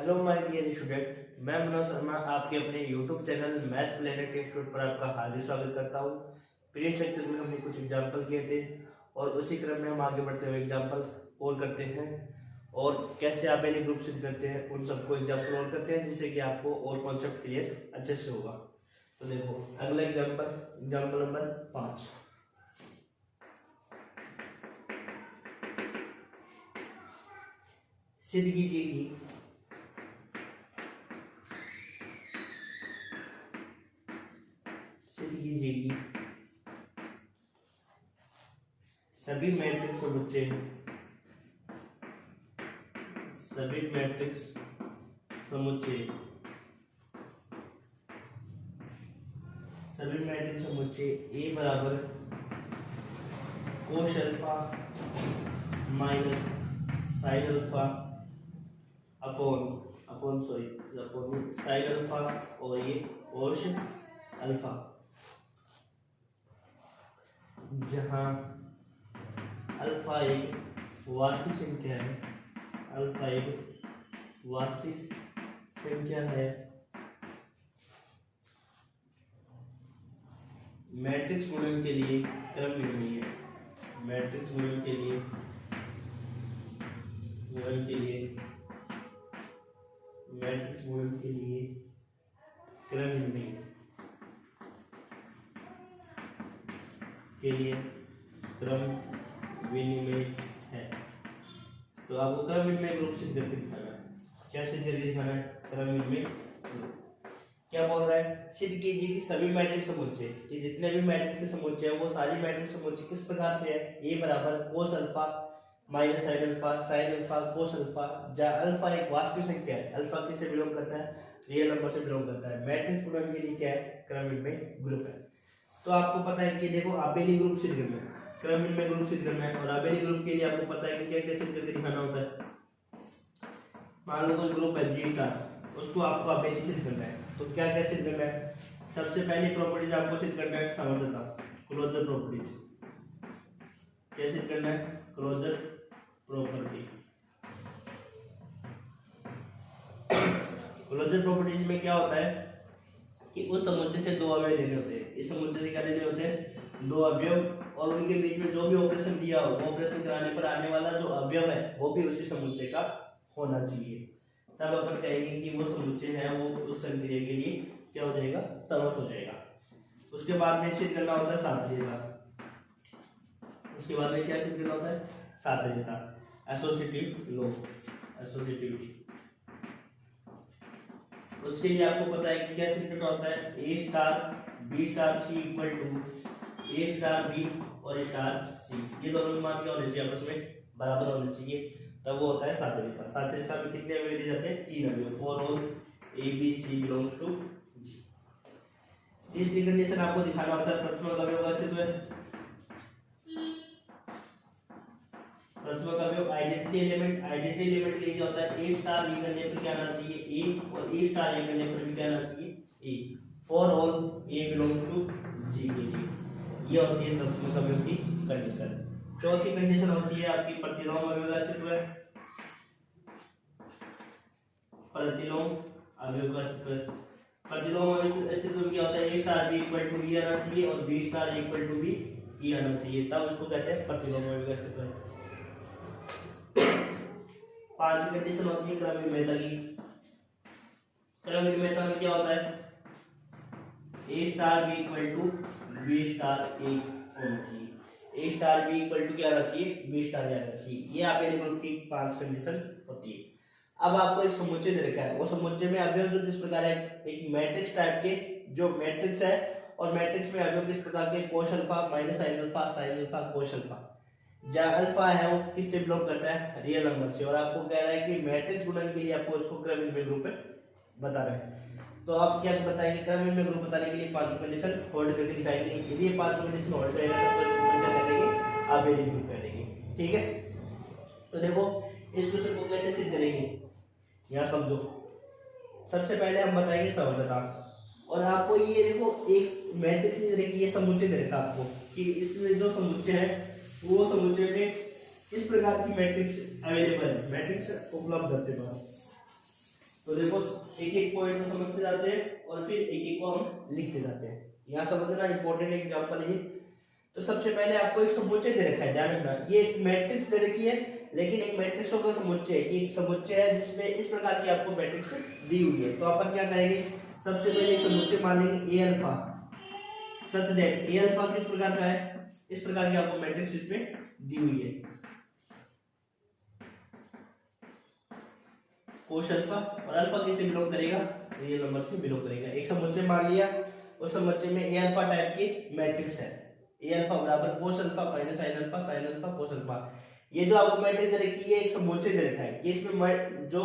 Hello my dear student, मैं मनोज शर्मा आपके अपने YouTube channel maths planet institute पर आपका हार्दिक स्वागत करता हूँ। प्रीवियस लेक्चर में हमने कुछ एग्जाम्पल किए थे और उसी क्रम में हम आगे बढ़ते हुए एग्जाम्पल और करते हैं और कैसे आप पहले ग्रुप सिद्ध करते हैं उन सबको एग्जाम्पल और करते हैं, जिससे कि आपको और कॉन्सेप्ट क्लियर अच्छे से होगा। तो देखो अगला एग्जाम्पल नंबर 5। सिद्ध कीजिए कि सभी मैट्रिक्स समुच्चय ए बराबर कोस alpha minus sine alpha upon sine alpha और ये कोस अल्फा, जहां अल्फा एक वास्तविक संख्या है, मैट्रिक्स गुणन के लिए क्रम निर्णय है। मैट्रिक्स गुणन के लिए क्रम निर्णय क्रम विनिमय है। तो आपको क्रम विनिमय ग्रुप सिद्ध करके दिखाना है। क्या सिद्ध करके दिखाना है? क्रम विनिमय ग्रुप। क्या बोल रहा है? सिद्ध कीजिए कि सभी मैट्रिक्स समुच्चय, कि जितने भी मैट्रिक्स के समुच्चय है वो सारी मैट्रिक्स समुच्चय किस प्रकार से है? ए बराबर कोस alpha minus sine alpha cos alpha, जहाँ अल्फा एक वास्तविक संख्या है। अल्फा किससे बिलोंग करता है? रियल नंबर से बिलोंग करता है। मैट्रिक्स गुणन के लिए क्या है? क्रम विनिमय ग्रुप है। तो आपको पता है कि देखो आबेली ग्रुप सिद्ध करना है, क्रम विनिमय ग्रुप सिद्ध करना है, और आबेली ग्रुप के लिए आपको पता है कि क्या क्या सिद्ध करके दिखाना होता है। मान लो कोई ग्रुप है जी स्टार, उसको आपको आबेली सिद्ध करना है। तो क्या क्या सिद्ध करना है? सबसे पहली प्रॉपर्टीज आपको सिद्ध करना है समर्थता, क्लोजर प्रॉपर्टीज। क्या सिद्ध करना है? Closure property. क्लोजर प्रॉपर्टीज में क्या होता है कि उस समुच्चय से दो अवयव लेने होते हैं। इस समुच्चय से क्या लेने होते हैं? दो अवयव, और उनके बीच में जो भी ऑपरेशन दिया हो वो ऑपरेशन कराने पर आने वाला जो अवयव है वो भी उसी समुच्चय का होना चाहिए। तब अपन कहेंगे कि वो समुच्चय है वो उस संक्रिया के लिए क्या हो जाएगा? समर्थ हो जाएगा। उसके बाद में सिद्ध करना होता है सातत्यता। उसके बाद में क्या सिद्ध करना होता है? सातत्यता, एसोसिएटिव लॉ, एसोसिएटिविटी। उसके लिए आपको पता है कि क्या सिद्ध करना होता है? A star B star C equal to A star B और स्टार सी, ये दोनों मान क्या होने चाहिए? आपस में बराबर होने चाहिए, तब वो होता है सातत्यता। सातत्यता में कितने अवयव दिए जाते हैं? 3 अवयव, for all A B C belongs to G. तीसरी कंडीशन आपको दिखाना होता है तत्समक अवयव का अस्तित्व है। तत्समक अवयव आइडेंटिटी एलिमेंट के लिए होता है ए स्टार ए करने पर क्या आना चाहिए? ए, और ए स्टार ए करने पर भी क्या आना चाहिए? A, for all A belongs to G के लिए। ये होती है तत्समक अवयव की कंडीशन। चौथी कंडीशन होती है आपकी प्रतिलोम अवयव का अस्तित्व है। प्रतिलोम अवयव का अस्तित्व, प्रतिलोम अवयव अस्तित्व में क्या होता है? A star B equal to B आना चाहिए और B star equal to B E आना चाहिए, तब उसको कहते हैं प्रतिलोम अवयव का अस्तित्व। पांचवी कंडीशन होती है क्रम विनिमयता की। क्रम विनिमयता में क्या होता है? A star B equal to B star A होना चाहिए, A star B equal to क्या आना चाहिए? बी स्टार ए आना चाहिए। ये आपेली ग्रुप की 5 कंडीशन होती है। अब आपको एक समुच्चय दे रखा है, वो समुच्चय में अवयव जो किस प्रकार है? एक मैट्रिक्स टाइप के जो मैट्रिक्स है, और मैट्रिक्स में अवयव किस प्रकार के? कोस alpha minus sine alpha cos alpha, जहाँ अल्फा है वो किससे बिलोंग करता है? रियल नंबर से। और आपको कह रहा है कि मैट्रिक्स गुणन के लिए आपको इसको क्रम विनिमय ग्रुप बताना है। तो आप क्या बताएंगे? क्रम विनिमय ग्रुप बताने के लिए 5 कंडीशन होल्ड करके दिखाएंगे। यदि ये 5 कंडीशन होल्ड रहेगा तो इसको क्या कह देंगे? आबेली ग्रुप कह देंगे। ठीक है, तो देखो इस क्वेश्चन को कैसे सिद्ध करेंगे, यहाँ समझो। सबसे पहले हम बताएंगे समर्थता, और आपको ये देखो एक मैट्रिक्स दे रखी, ये समुच्चय दे रखा आपको कि इसमें जो समुच्चय है वो समुच्चय में इस प्रकार की मैट्रिक्स अवेलेबल है, मैट्रिक्स उपलब्ध है आपके पास। तो देखो एक एक पॉइंट को समझते जाते हैं और फिर एक एक को हम लिखते जाते हैं। यहाँ समझना इंपॉर्टेंट एग्जांपल है। तो सबसे पहले आपको एक समुच्चय दे रखा है, ध्यान रखना, ये एक मैट्रिक्स दे रखी है, लेकिन एक मैट्रिक्स का समुच्चय है कि एक समुच्चय है जिसमें इस प्रकार की आपको मैट्रिक्स दी हुई है। तो अपन क्या करेंगे, सबसे पहले एक समुच्चय मान लेंगे A alpha, such that A alpha किस प्रकार का है, इस प्रकार की आपको मैट्रिक्स इसमें दी हुई है, कोश अल्फा, और अल्फा किससे बिलोंग करेगा, रियल नंबर से बिलोंग करेगा। एक समुच्चय मान लिया, उस समुच्चय में ए अल्फा टाइप की मैट्रिक्स है, ए अल्फा बराबर कोस alpha minus sine alpha sine alpha cos alpha. ये जो आपको मैट्रिक्स दे रखी है एक समुच्चय दे रखा है कि इसमें जो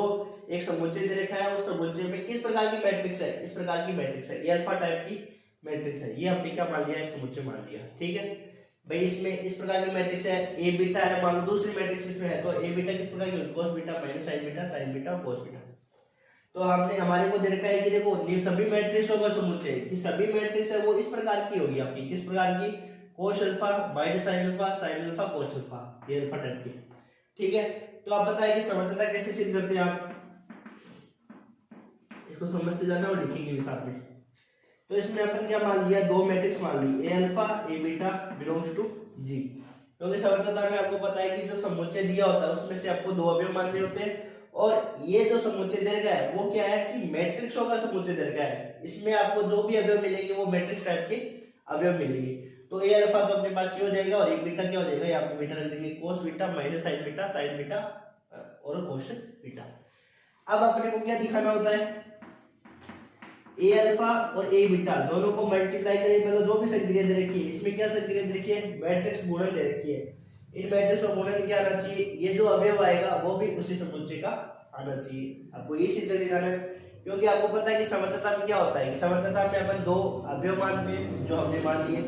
एक समुच्चय दे रखा है उस समुच्चय में किस प्रकार की मैट्रिक्स है, इस प्रकार की मैट्रिक्स है, ए अल्फा टाइप की मैट्रिक्स है। ये हमने क्या मान लिया, एक समुच्चय मान लिया। ठीक है भाई, इसमें इस प्रकार की मैट्रिक्स है, ए बीटा है, मान लो दूसरी मैट्रिक्स इसमें है, तो ए बीटा किस प्रकार की, कोस beta minus sine beta cos beta. तो हमने हमारे को दे रखा है कि देखो सभी मैट्रिक्सों का समुच्चय कि सभी मैट्रिक्स है वो इस प्रकार की होगी आपकी, किस प्रकार की, कोस alpha minus sine alpha cos alpha, ये अल्फा टाइप की। ठीक है, तो आप बताइए कि समर्थता कैसे सिद्ध करते हैं, आप इसको समझते जाना और लिखेंगे भी साथ में। तो इसमें अपन क्या मान लिया, दो मैट्रिक्स मान ली, A alpha A beta belongs to G. क्योंकि समर्थता में आपको पता है कि जो समुच्चय दिया होता है उसमें से आपको दो अवयव मानने होते हैं, और ये जो समुच्चय दे रखा है वो क्या है कि मैट्रिक्सों का समुच्चय दे रखा है, इसमें आपको जो भी अवयव मिलेंगे वो मैट्रिक्स टाइप के अवयव मिलेंगे। तो ए अल्फा तो अपने पास ये हो जाएगा, और एक बीटा क्या हो जाएगा, यहाँ पे बीटा रख देंगे, कोस बीटा माइनस साइन बीटा और कोस बीटा। अब अपने को क्या दिखाना होता है, ए अल्फा और ए बीटा दोनों को मल्टीप्लाई करें, मतलब जो भी संक्रिया दे रखी है, इसमें क्या संक्रिया दे रखी है, मैट्रिक्स गुणन दे रखी है। इन मैट्रिक्स का गुणन क्या आना चाहिए, ये जो अवयव आएगा वो भी उसी समुच्चय का आना चाहिए। आपको ये सिद्ध दिखाना है, क्योंकि आपको पता है कि समर्थता में क्या होता है, समर्थता में अपन दो अवयव मानते हैं, जो हमने मान लिए,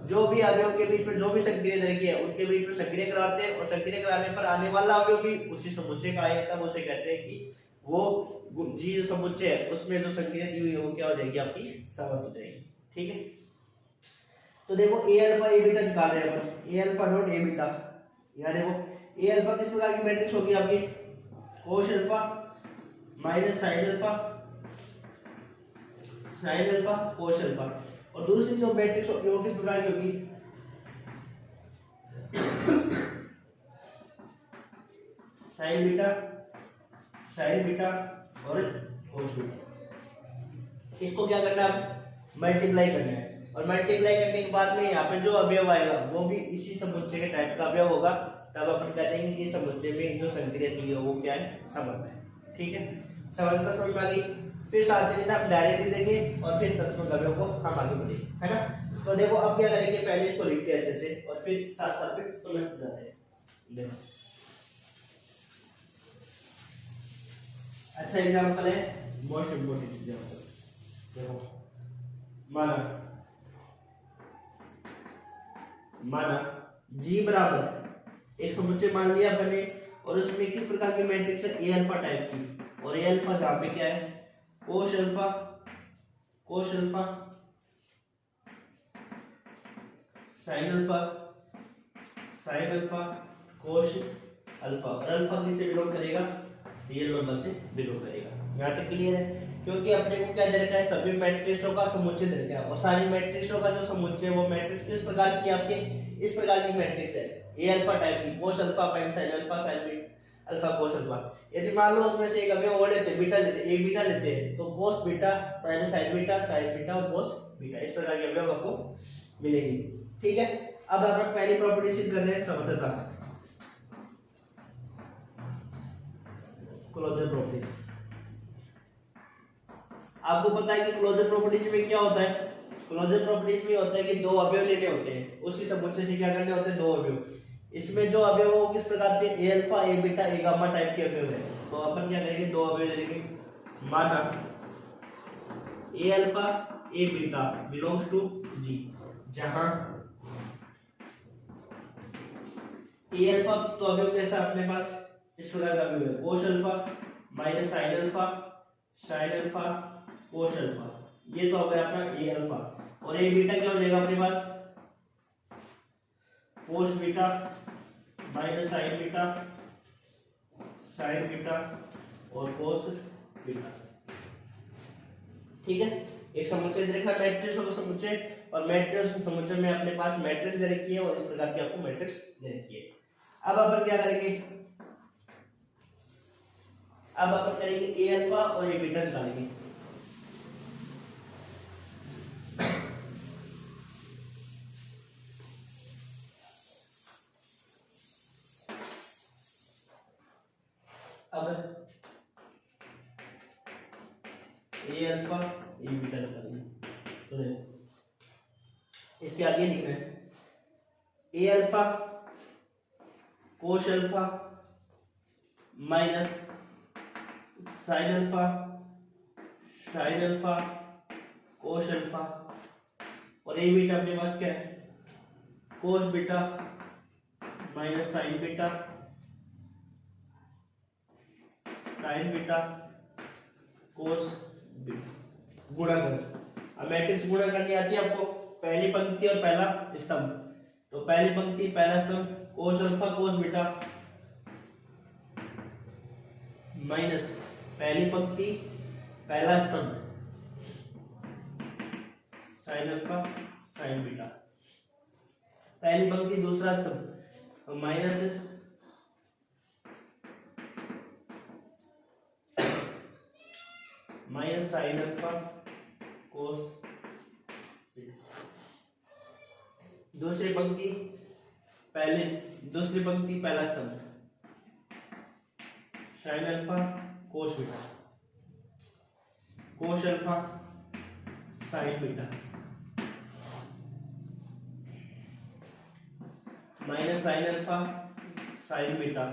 जो भी अवयव के बीच में जो भी संक्रिया दे रखी है उनके बीच में संक्रिया कराते हैं, और संक्रिया कराने पर आने वाला अवयव भी उसी समुच्चय का आएगा, तब उसे कहते हैं कि वो जी जो समुच्चय है उसमें जो संक्रिया दी हुई है वो क्या हो जाएगी, आपकी समर्थ हो जाएगी। ठीक है, तो देखो ए अल्फा ए बीटा निकाल रहे हैं अपन, ए अल्फा डॉट ए बीटा, यहाँ देखो ए अल्फा किस प्रकार की मैट्रिक्स होगी आपकी, कोस alpha minus sine alpha cos alpha, और दूसरी जो मैट्रिक्स होगी वो किस प्रकार की होगी, साइन बीटा और कोस बीटा। इसको क्या करना है, मल्टीप्लाई करना है, और मल्टीप्लाई करने के बाद में यहाँ पे जो अवयव आएगा वो भी इसी समुच्चय के टाइप का अवयव होगा, तब अपन कहते हैं कि समुच्चय में जो संक्रिया दी है वो क्या है, समर्थ है। ठीक है, समर्थता समझ में आ गई। फिर साथ चलिए हम डायरेक्टली देंगे और फिर तत्सम अवयव को हम आगे बढ़ेंगे, है ना। तो देखो अब क्या करेंगे, पहले इसको लिखते हैं अच्छे से और फिर साथ साथ में समझते जाते हैं। देखो अच्छा एग्जांपल है, मोस्ट इंपोर्टेंट एग्जांपल, देखो माना जी बराबर एक समुच्चय मान लिया अपने, और उसमें किस प्रकार की मैट्रिक्स है, ए अल्फा टाइप की, और ए अल्फा जहां पे क्या है, कोस alpha sine alpha cos alpha, और अल्फा किससे बिलोंग करेगा, रियल नंबर से बिलोंग करेगा। यहाँ तक क्लियर है, क्योंकि अपने को क्या दे रखा है, सभी मैट्रिक्सों का समुच्चय दे रखा है, और सारी मैट्रिक्सों का जो समुच्चय है वो मैट्रिक्स किस प्रकार की आपके, इस प्रकार की मैट्रिक्स है, ए अल्फा टाइप की, कोस alpha minus sine alpha cos alpha. यदि मान लो उसमें से एक अवयव और लेते, बीटा लेते, ए बीटा लेते हैं, तो कोस बीटा माइनस साइन बीटा और कोस बीटा, इस प्रकार के अवयव आपको मिलेंगे। ठीक है, अब अपन पहली प्रॉपर्टी सिद्ध कर रहे हैं, समर्थता, क्लोजर प्रॉपर्टी। आपको पता है कि क्लोजर प्रॉपर्टीज में क्या होता है, क्लोजर प्रॉपर्टीज में होता है कि दो अवयव लेने होते हैं, उसी समुच्चय से क्या करने होते हैं, दो अवयव। इसमें जो अवयव वो किस प्रकार से, A alpha A beta A gamma type के अवयव है, तो अपन क्या करेंगे, दो अवयव ले लेंगे। माना A alpha A beta belongs to G, जहां ए अल्फा तो अवयव कैसा अपने पास इस प्रकार का अवयव है, कोस alpha minus sine alpha cos alpha, ये तो हो गया अपना ए अल्फा, और ए बीटा क्या हो जाएगा अपने पास, cos beta minus sine beta और कोस बीटा। ठीक है, एक समुच्चय दे रखा है मैट्रिक्सों का समुच्चय, और मैट्रिक्स समुच्चय में अपने पास मैट्रिक्स दे रखी है और इस प्रकार की आपको मैट्रिक्स दे रखी है। अब अपन क्या करेंगे, अब अपन करेंगे ए अल्फा और ए बीटा निकालेंगे। अब ए अल्फा ए बीटा निकालेंगे, तो देखो इसके आगे लिखना है ए अल्फा कोश alpha minus sine alpha sine alpha कोश अल्फा, और ए बीटा अपने पास क्या है, कोश beta minus sine beta sine beta cos beta. गुणा करो, अब मैट्रिक्स गुणा करनी आती है आपको, पहली पंक्ति और पहला स्तंभ, तो पहली पंक्ति पहला स्तंभ cos alpha cos beta minus पहली पंक्ति पहला स्तंभ साइन अल्फा साइन बीटा, पहली पंक्ति दूसरा स्तंभ minus minus sine alpha cos beta, दूसरी पंक्ति पहला स्तंभ साइन अल्फा कोस बीटा कोस alpha sine beta minus sine alpha sine beta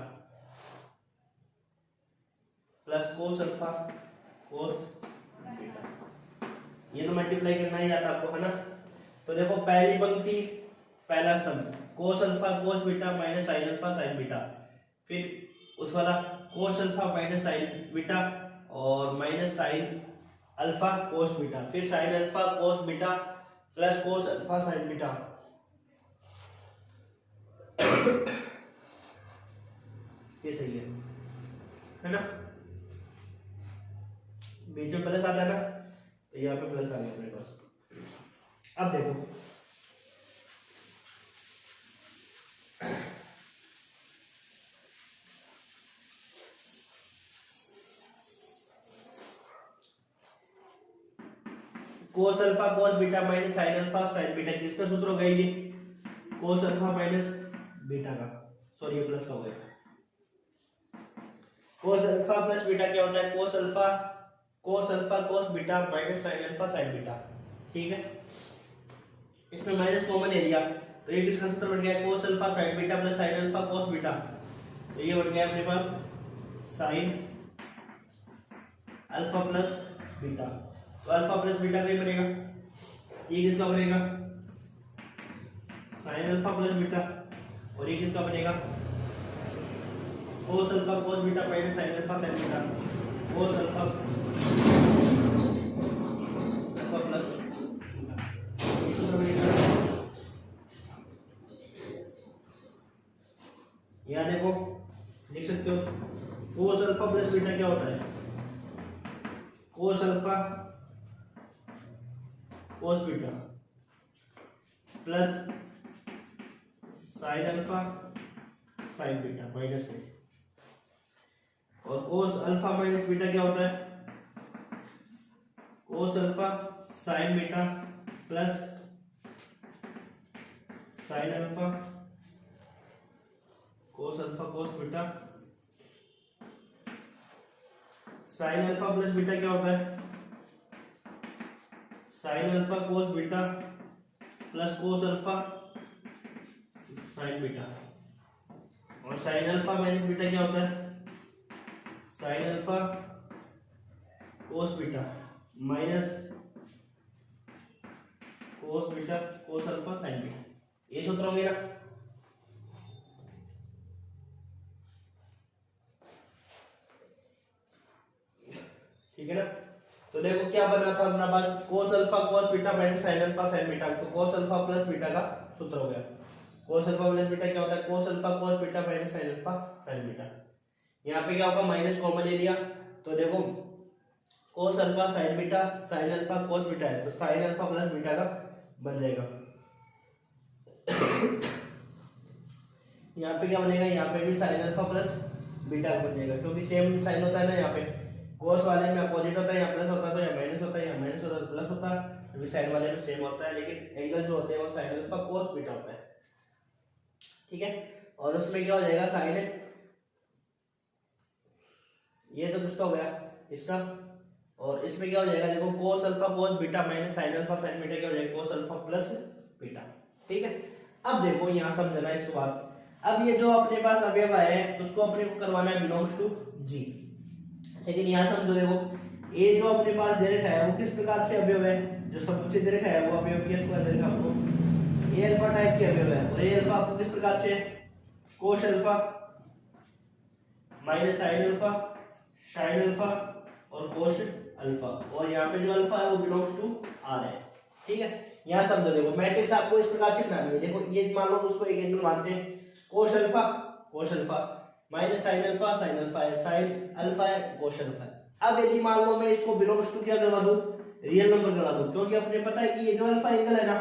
plus cos alpha cos beta. ये तो मल्टीप्लाई करना ही आता आपको, है ना। तो देखो पहली पंक्ति पहला स्तंभ cos alpha cos beta minus sine alpha sine beta, फिर उस वाला cos alpha minus sine beta और minus sine alpha cos beta, फिर sine alpha cos beta plus cos alpha sine beta. ये सही है ना, बीच में प्लस आता है ना, तो यहाँ पे प्लस आ गया अपने पास। अब देखो कोस alpha cos beta minus sine alpha sine beta, किसका सूत्र होगा ये, कोस अल्फा माइनस बीटा का, सॉरी ये प्लस हो गया। कोस अल्फा प्लस बीटा क्या होता है, कोस alpha cos beta minus sine alpha sine beta. ठीक है, इसमें माइनस कॉमन ले लिया, तो ये किसका सूत्र बन गया, कोस alpha sine beta plus sign alpha cos beta, तो ये बन गया अपने पास साइन अल्फा प्लस बीटा। तो अल्फा प्लस बीटा का ही बनेगा, ये किसका बनेगा, साइन अल्फा प्लस बीटा, और ये किसका बनेगा, कोस alpha cos beta minus sine alpha sine beta, cos alpha plus यहाँ देखो लिख सकते हो, कोस अल्फा प्लस बीटा क्या होता है, कोस alpha cos beta plus sign alpha sine beta minus में, और कोस अल्फा माइनस बीटा क्या होता है, कोस alpha sine beta plus sign alpha cos beta. Sine alpha plus beta क्या होता है, sign alpha cos beta plus cos alpha sine beta, और sign alpha minus beta क्या होता है, sign alpha cos beta minus cos beta कोस alpha sine beta. ये सूत्र होंगे ना, ठीक है ना। तो देखो क्या बना था अपना पास, cos alpha cos beta minus sine alpha sine beta, तो कोस अल्फा प्लस बीटा का सूत्र हो गया। कोस अल्फा प्लस बीटा क्या होता है, कोस alpha cos beta minus sine alpha sine beta. यहाँ पे क्या होगा, माइनस कॉमन ले लिया, तो देखो कोस alpha sine beta, sine alpha cos beta है, तो साइन अल्फा प्लस बीटा का बन जाएगा। यहाँ पे क्या बनेगा, यहाँ पे भी साइन अल्फा प्लस बीटा बन जाएगा, क्योंकि सेम साइन होता है ना, यहाँ पे कोस वाले में अपोजिट होता है, यहाँ प्लस होता है तो यहाँ माइनस होता है, यहाँ माइनस होता है तो प्लस होता है, अभी साइन वाले में सेम होता है, लेकिन एंगल जो होते हैं वो साइन अल्फा कोस बीटा होता है, ठीक है। और उसमें क्या हो जाएगा, साइन है, ये तो किसका हो गया, इसका, और इसमें क्या हो जाएगा, देखो कोस alpha cos beta minus sine alpha sine beta, क्या हो जाएगा कोस अल्फा प्लस बीटा, ठीक है। अब देखो यहाँ समझना इसके बाद, अब ये जो अपने पास अवयव आए हैं उसको अपने को करवाना है बिलोंग्स टू जी, लेकिन यहाँ समझो, देखो ये जो अपने पास दे रखा है वो किस प्रकार से अवयव है, जो समुच्चय दे रखा है वो अवयव किस प्रकार दे रखा है आपको, ए अल्फा टाइप के अवयव है, और ए अल्फा आपको किस प्रकार से, कोस alpha minus sine alpha sine alpha और कोस अल्फा, और यहाँ पे जो अल्फा है वो बिलोंग्स टू आर है, ठीक है। यहाँ समझो, देखो मैट्रिक्स आपको इस प्रकार से बनानी है, देखो ये मान लो उसको एक एंगल मानते हैं, कोस अल्फा माइनस साइन अल्फा है, साइन अल्फा है, कोस अल्फा है। अब यदि मान लो मैं इसको बिलोंग्स टू क्या करवा दूं, रियल नंबर करवा दूं, क्योंकि अपने पता है कि ये जो अल्फा एंगल है ना,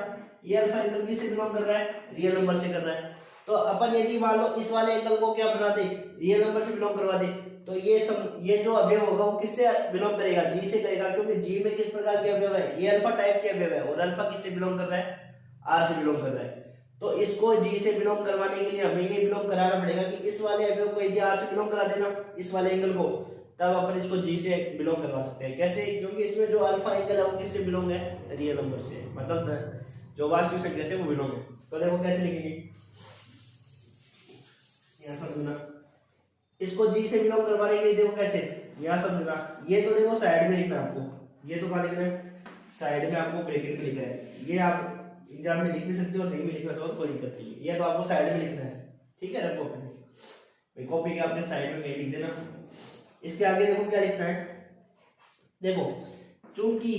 ये अल्फा एंगल किससे बिलोंग कर रहा है, रियल नंबर से कर रहा है, तो अपन यदि मान लो इस वाले एंगल को क्या बना दे, रियल नंबर से बिलोंग करवा दे, तो ये जो अवयव होगा वो किससे बिलोंग करेगा, जी से करेगा, क्योंकि जी में किस प्रकार के अवयव है, ये अल्फा टाइप के अवयव है, और अल्फा किससे बिलोंग कर रहा है, आर से बिलोंग कर रहा है, तो इसको जी से बिलोंग करवाने के लिए हमें ये बिलोंग कराना पड़ेगा कि इस वाले अवयव को यदि आर से बिलोंग करा देना, इस वाले एंगल को, तब अपन इसको जी से बिलोंग करवा सकते हैं। कैसे, क्योंकि इसमें जो अल्फा एंगल है वो किससे बिलोंग है, रियल नंबर से, मतलब जो वास्तविक संख्या से वो बिलोंग है। तो देखो कैसे लिखेंगे, यहाँ समझना, इसको जी से बिलोंग करवाने के लिए देखो कैसे, यहाँ समझना, ये तो देखो साइड में लिखना है आपको, ये तो कहाँ लिखना है, साइड में आपको ब्रैकेट में लिखा है, ये आप एग्जाम में लिख भी सकते हो, नहीं भी लिखना चाहो तो कोई दिक्कत नहीं है, ये तो आपको साइड में लिखना है, ठीक है, रखो अपने कॉपी के आपने साइड में कहीं लिख देना। इसके आगे देखो क्या लिखना है, देखो चूंकि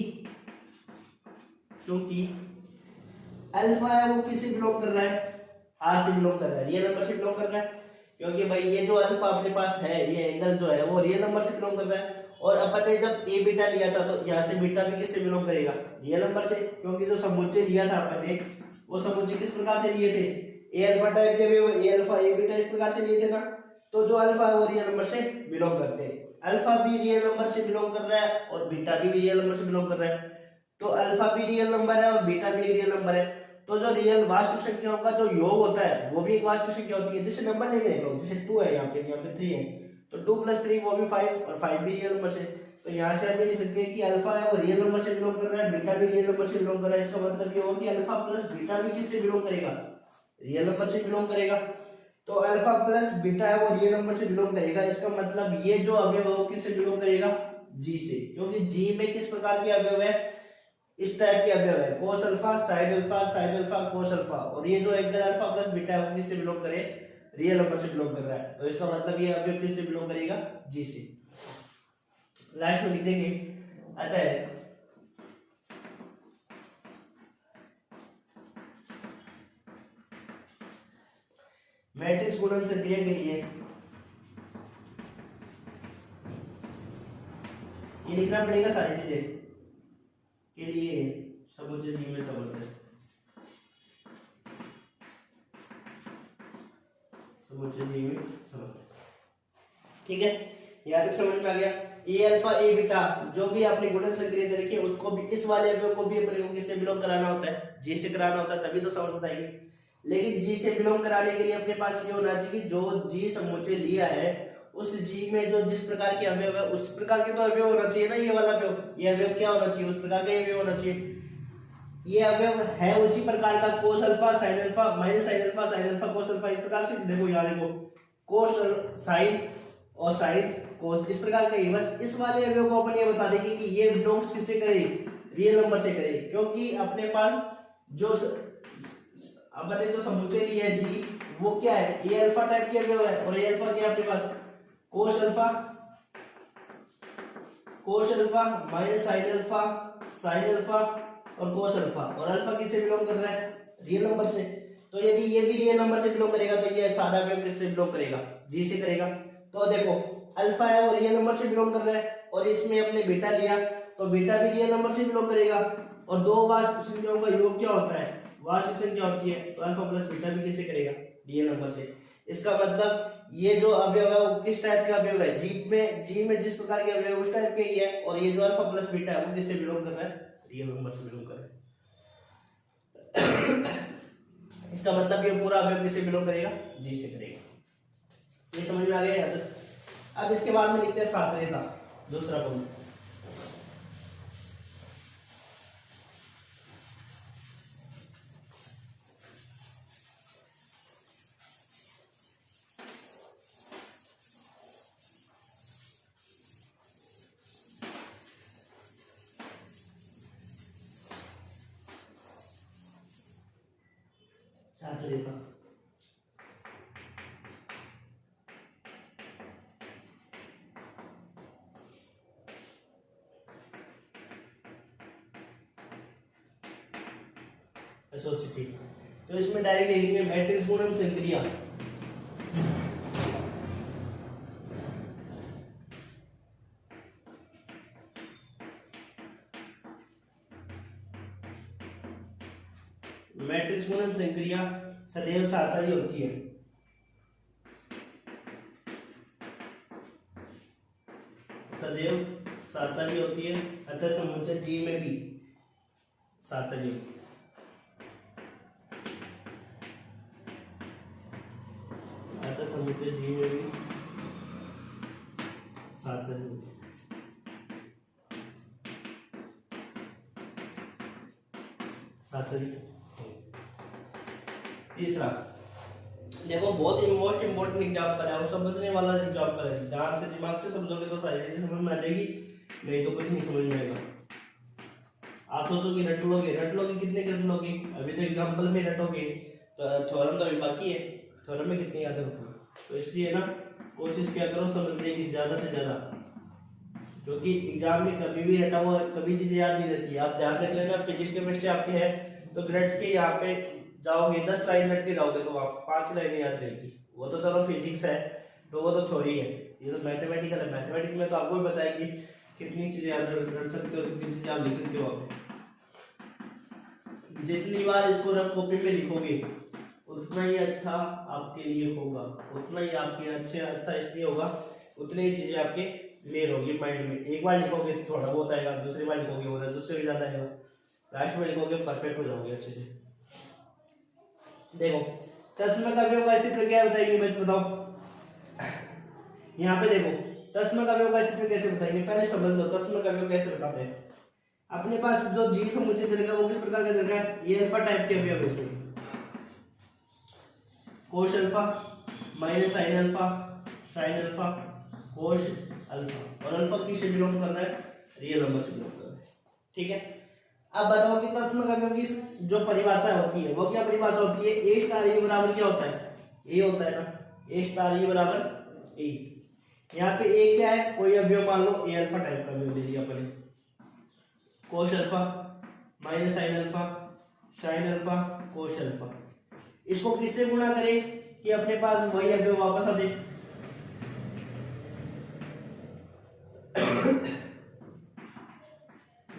अल्फा है वो किससे बिलोंग कर रहा है, आर से बिलोंग कर रहा है, रियल नंबर से बिलोंग कर रहा है, क्योंकि भाई ये जो अल्फा अपने पास है, ये एंगल जो है वो रियल नंबर से बिलोंग कर रहा है, और अपन ने जब ए बीटा लिया था तो यहाँ से बीटा भी किससे बिलोंग करेगा, रियल नंबर से, क्योंकि जो समुच्चय लिया था अपन ने वो समुच्चय किस प्रकार से लिए थे, ए अल्फा टाइप के, ए अल्फा ए बीटा इस प्रकार से लिए थे ना, तो जो अल्फा है वो रियल नंबर से बिलोंग करते हैं, अल्फा भी रियल नंबर से बिलोंग कर रहा है और बीटा भी रियल नंबर से बिलोंग कर रहा है, तो अल्फा भी रियल नंबर है और बीटा भी रियल नंबर है, तो जो रियल वास्तविक संख्याओं का जो योग होता है वो भी एक वास्तविक संख्या होती है, जैसे नंबर लेके देखो, जैसे 2 है, यहाँ पे 3 है, तो 2 + 3 वो भी 5, और 5 भी रियल नंबर से, तो यहाँ से हम लिख सकते हैं कि अल्फा है वो रियल नंबर से बिलोंग कर रहा है, बीटा भी रियल नंबर से बिलोंग कर रहा है, इसका मतलब ये होगा कि अल्फा प्लस बीटा भी किससे बिलोंग करेगा, रियल नंबर से बिलोंग करेगा, तो अल्फा प्लस बीटा है वो रियल नंबर से बिलोंग करेगा, इसका मतलब ये जो अवयव है वो किससे बिलोंग करेगा, जी से, क्योंकि जी में किस प्रकार के अवयव है, इस टाइप के अवयव है, कोस alpha sine alpha cos alpha, और ये जो एंगल अल्फा प्लस बीटा है वो किससे बिलोंग करे, रियल नंबर से बिलोंग कर रहा है, तो इसका मतलब ये अवयव किससे बिलोंग करेगा, जी से। लास्ट में लिख देंगे, अतः मैट्रिक्स गुणन संक्रिया के लिए ये लिखना पड़ेगा सारी चीजें के लिए, समुच्चय जी में समर्थन, समुच्चय जी में समर्थन, ठीक है, यहाँ तक समझ में आ गया। ए अल्फा ए बीटा जो भी आपने गुणन संक्रिया दे रखी है उसको भी, इस वाले अवयव को भी अपने को किससे बिलोंग कराना होता है, जी से कराना होता है, तभी तो समझ बताएंगे, लेकिन जी से बिलोंग कराने के लिए अपने पास ये होना चाहिए कि जो जी समुच्चय लिया है उस जी में जो जिस प्रकार के अवयव है उस प्रकार के तो अवयव होना चाहिए ना, ये वाला अवयव, ये अवयव क्या होना चाहिए, उस प्रकार का अवयव होना चाहिए, ये अवयव है उसी प्रकार का, कोस alpha sine alpha minus sine alpha cos alpha, इस प्रकार से देखो, यहाँ देखो कोस साइन और साइन कोस, इस प्रकार का, बस इस वाले अवयव को अपन ये बता देंगे कि ये बिलोंग्स किससे करे, रियल नंबर से करे, क्योंकि अपने पास जो अपने जो समुच्चय लिया है जी वो क्या है, ए अल्फा टाइप के अवयव है, और ए अल्फा क्या है अपने पास, cos alpha minus sine alpha और कोस अल्फा, और अल्फा किससे बिलोंग कर रहा है, रियल नंबर से, तो यदि ये भी रियल नंबर से बिलोंग करेगा तो ये सारा अवयव किससे बिलोंग करेगा, जी से करेगा, तो देखो अल्फा है वो रियल नंबर से बिलोंग कर रहा है, और इसमें अपने बीटा लिया तो बीटा भी रियल नंबर से बिलोंग करेगा। और दो वास्तविक संख्याओं का योग क्या होता है, वास्तविक संख्या होती है, तो अल्फा प्लस बीटा भी किससे करेगा, रियल नंबर से। इसका मतलब ये जो अवयव है वो किस टाइप का अवयव है, जी में जिस प्रकार के अवयव उस टाइप के ही है। और ये जो अल्फा प्लस बीटा है वो किससे बिलोंग कर रहा है, रियल नंबर से बिलोंग कर रहा है। इसका मतलब ये पूरा अवयव किससे बिलोंग करेगा, जी से करेगा। ये समझ में आ गया। अब इसके बाद में लिखते हैं साचरेता, दूसरा पॉइंट। साचरेता एसोसिएटी, तो इसमें डायरेक्ट लिखेंगे मैट्रिक्स गुणन संक्रिया। मैट्रिक्स गुणन संक्रिया सदैव साथ साथ ही होती है। सदैव साथ साथ ही होती है, अतः समुच्चय जी में भी साथ साथ ही होती है। अतः समुच्चय जी में भी साथ साथ ही होती है। तीसरा देखो, बहुत मोस्ट इंपोर्टेंट एग्जाम्पल है, वो समझने वाला एग्जाम्पल है। ध्यान से दिमाग से समझोगे तो सारी चीजें समझ में आ जाएगी, नहीं तो कुछ नहीं समझ में आएगा। आप सोचोगे रट लोगे कितने रट लोगे, अभी तो एग्जाम्पल में रटोगे, तो थ्योरम तो अभी बाकी है, थ्योरम में कितने याद रखोगे। तो इसलिए ना कोशिश क्या करो समझने की ज्यादा से ज्यादा, क्योंकि एग्जाम में कभी भी रटा हुआ कभी चीजें याद नहीं रहती है। आप ध्यान रख लेना, फिजिक्स केमिस्ट्री आपके है तो रट के यहाँ पे जाओगे 10 लाइन रट के जाओगे तो आप 5 लाइनें याद रहेगी। वो तो चलो फिजिक्स है तो वो तो थ्योरी है, ये तो मैथमेटिकल है। मैथमेटिक्स में तो आपको भी पता है कि कितनी चीजें याद रख सकते हो, कितनी चीजें आप लिख सकते हो। आप जितनी बार इसको रफ कॉपी में लिखोगे उतना ही अच्छा आपके लिए होगा, उतना ही आपके अच्छा इसलिए होगा, उतनी ही चीजें आपके क्लियर होगी माइंड में। एक बार लिखोगे थोड़ा बहुत आएगा, दूसरी बार लिखोगे वो उससे भी ज्यादा आएगा, लास्ट में लिखोगे परफेक्ट हो जाओगे अच्छे से। देखो तस्म का अवयव का अस्तित्व क्या बताएंगे, बच्चे बताओ। यहाँ पे देखो तस्म का अवयव का अस्तित्व कैसे बताएंगे, पहले समझ लो तस्म का अवयव कैसे बताते हैं। अपने पास जो जी समुच्चय दीर्घ वो किस प्रकार का दीर्घ है, ये अल्फा टाइप के अवयव है। इसमें कोश अल्फा माइनस साइन अल्फा कोश अल्फा, और अल्फा किससे बिलोंग कर रहा है, रियल नंबर से बिलोंग कर रहा है। ठीक है, अब बताओ कि तस्म का अवयव की जो परिभाषा होती है वो क्या परिभाषा होती है, ए स्टार ए बराबर क्या होता है, ए होता है ना, ए स्टार ए बराबर ए। यहाँ पे ए क्या है, कोई अवयव मान लो ए अल्फा टाइप का अवयव ले लिया अपने, कोश अल्फा माइनस साइन अल्फा कोश अल्फा। इसको किससे गुणा करें कि अपने पास वही अवयव वापस आ जाए,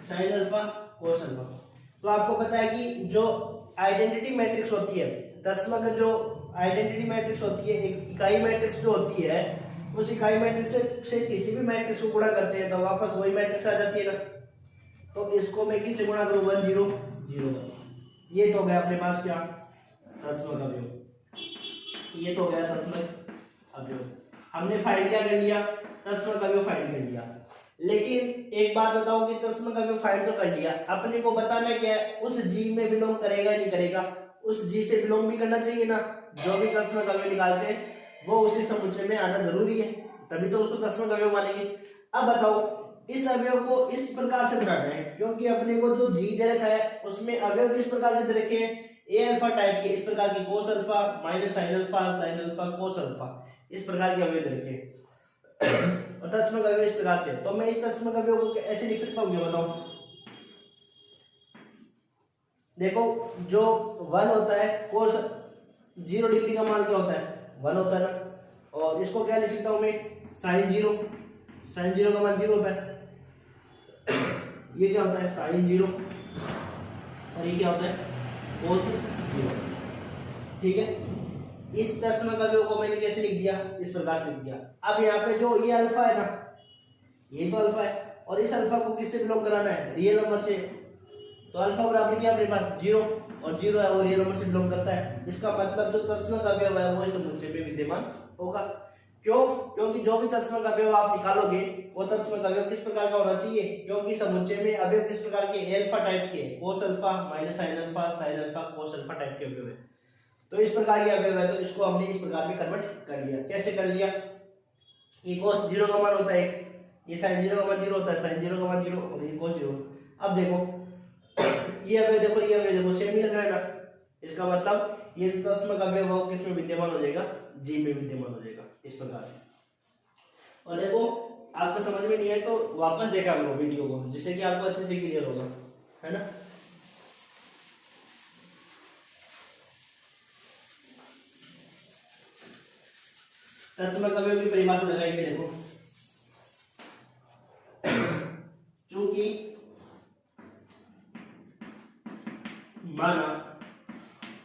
साइन अल्फा कोस अल्फा। तो आपको पता है कि जो आइडेंटिटी मैट्रिक्स होती है, तस्म का जो आइडेंटिटी मैट्रिक्स होती है, एक इकाई मैट्रिक्स जो होती है, उस इकाई मैट्रिक्स से किसी भी मैट्रिक्स को गुणा करते हैं तो वापस वही मैट्रिक्स आ जाती है ना। तो इसको मैं किससे गुणा करूं, 1 0 0 1। ये तो गया अपने पास क्या, तस्म का अवयव, ये तो गया तस्म अवयव। हमने फाइंड क्या कर लिया, तस्म का अवयव फाइंड कर लिया। लेकिन एक बात बताओ कि तस्म का अवयव फाइंड तो कर लिया, अपने को बताना क्या है, उस जी में बिलोंग करेगा नहीं करेगा, उस जी से बिलोंग भी करना चाहिए ना। जो भी तस्म का अवयव निकालते हैं वो उसी समुच्चय में आना जरूरी है, तभी तो उसको तस्म का अवयव मानेंगे। अब बताओ इस अवयव को इस प्रकार से बनाना है, क्योंकि अपने को जो जी दे रखा है उसमें अवयव किस प्रकार के दे रखे हैं, ए अल्फा टाइप के, इस प्रकार की कोस alpha minus sine alpha cos alpha, इस प्रकार के अवयव दे रखे हैं। और तस्म का अवयव इस प्रकार से, तो मैं इस तस्म का अवयव को ऐसे लिख सकता हूँ, बताओ। देखो जो 1 होता है कोस 0 डिग्री का मान क्या होता है, 1 होता है ना, और इसको क्या लिख सकता हूँ मैं, साइन साइन जीरो का मान 0 होता है, ये क्या होता है साइन 0, और ये क्या होता है कोस 0। ठीक है, इस तत्सम का को मैंने कैसे लिख दिया, इस प्रकार से लिख दिया। अब यहाँ पे जो ये अल्फा है ना, ये तो अल्फा है, और इस अल्फा को किससे बिलोंग कराना है, रियल नंबर से। तो अल्फा बराबर क्या अपने पास 0, और 0 है वो रियल नंबर से बिलोंग करता है। इसका मतलब जो तत्सम अवयव है वो इस समुच्चय में विद्यमान होगा। क्यों? क्योंकि जो भी तत्सम अवयव आप निकालोगे वो तत्सम अवयव किस प्रकार का होना चाहिए, क्योंकि समुच्चय में अवयव किस प्रकार के, अल्फा टाइप के, कोस alpha minus sine alpha cos alpha type के अवयव है। तो इस प्रकार के अवयव है, तो इसको हमने इस प्रकार में कन्वर्ट कर लिया। कैसे कर लिया, ये cos 0 का मान होता है, ये sin 0 का मान 0 होता है, sin 0 का मान 0 और ये cos 0। अब देखो ये अवयव देखो, ये अवयव देखो सेम ही लग रहा है ना, इसका मतलब ये तत्सम का अवयव किस में विद्यमान हो जाएगा, G में विद्यमान हो जाएगा इस प्रकार से। और देखो आपको समझ में नहीं आए तो वापस देखा करो वीडियो को, जिससे कि आपको अच्छे से क्लियर होगा, है ना। तत्सम अवयव की परिभाषा लगाएंगे। देखो चूंकि माना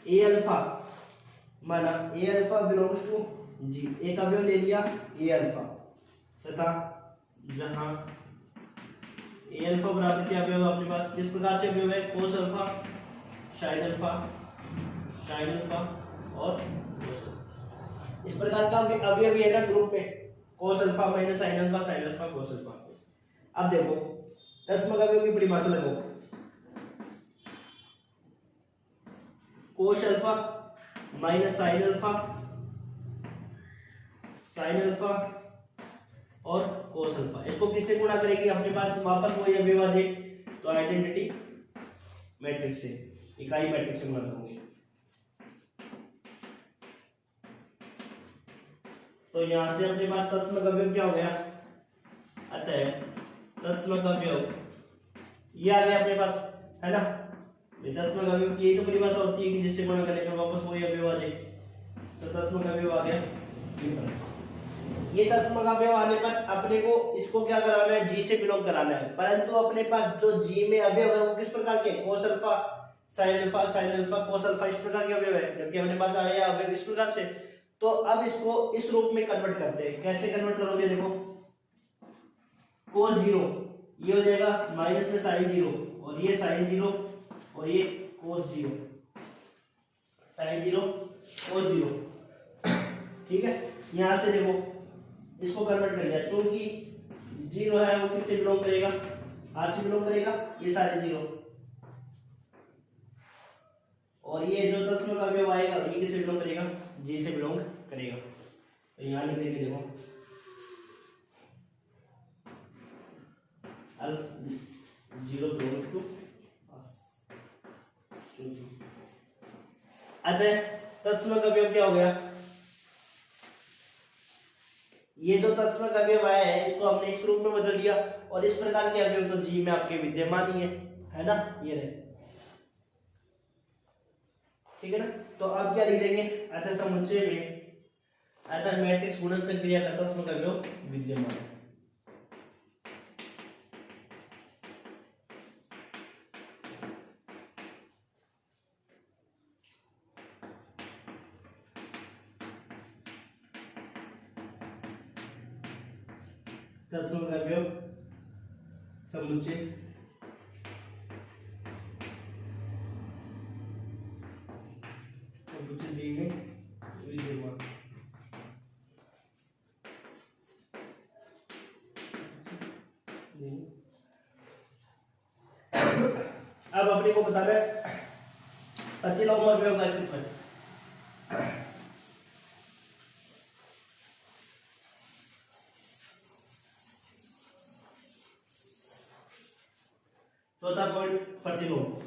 ए अल्फा बिलोंग्स टू जी, एक अवयव ले लिया ए अल्फा, तथा जहां ए अल्फा बराबर क्या अवयव अपने पास किस प्रकार से अवयव है, कोस अल्फा साइन अल्फा और कोस अल्फा। इस प्रकार का अवयव भी है ना ग्रुप में, कोस alpha minus sine alpha cos alpha. अब देखो तत्सम अवयव की परिभाषा लगाओ, कोस अल्फा माइनस साइन अल्फा और कोस अल्फा, इसको किससे गुणा करेगी, अपने पास वापस वही अवयव आ जाए तो आइडेंटिटी मैट्रिक्स से, इकाई मैट्रिक्स से गुणा करोगे। तो यहां से अपने पास तत्सम अवयव क्या हो गया, अतः तत्सम अवयव ये आ गया अपने पास, है ना। तत्सम अवयव की यही तो परिभाषा होती है कि जिससे गुणा करने पर वापस वही अवयव आ जाए, तो तत्सम अवयव आ गया ये तत्सम अवयव आने पर अपने को इसको क्या कराना है, जी से बिलोंग कराना है। परंतु अपने पास जो जी में अवयव है वो किस प्रकार के, कोस alpha sine alpha cos alpha इस प्रकार के अवयव है, जबकि अपने पास आया अवयव इस प्रकार से। तो अब इसको इस रूप में कन्वर्ट करते हैं। कैसे कन्वर्ट करोगे, देखो कोस 0 ये हो जाएगा माइनस में साइन 0, और ये साइन 0 और ये कोस 0, साइन 0 कोस 0। ठीक है, यहां से देखो इसको कन्वर्ट कर लिया, क्योंकि 0 है वो किससे बिलोंग करेगा, आर से बिलोंग करेगा, ये सारे 0, और ये जो तत्सम का अवयव आएगा ये किससे बिलोंग करेगा, जी से बिलोंग करेगा। तो यहां लिख देंगे, देखो 0 बिलोंग्स टू, अतः तत्सम का अवयव क्या हो गया, ये जो तत्सम का अवयव आया है इसको हमने इस रूप में बदल दिया, और इस प्रकार के अवयव तो जी में आपके विद्यमान ही है ना, ये रहे। ठीक है ना। तो अब क्या लिख देंगे, अतः समुच्चय में अतः मैट्रिक्स गुणन संक्रिया का तत्सम का अवयव विद्यमान है। तत्सम का अवयव समुच्चय जी में विद्यमान। अब अपने को बताना है प्रतिलोम अवयव का अस्तित्व। चौथा पॉइंट प्रतिलोम।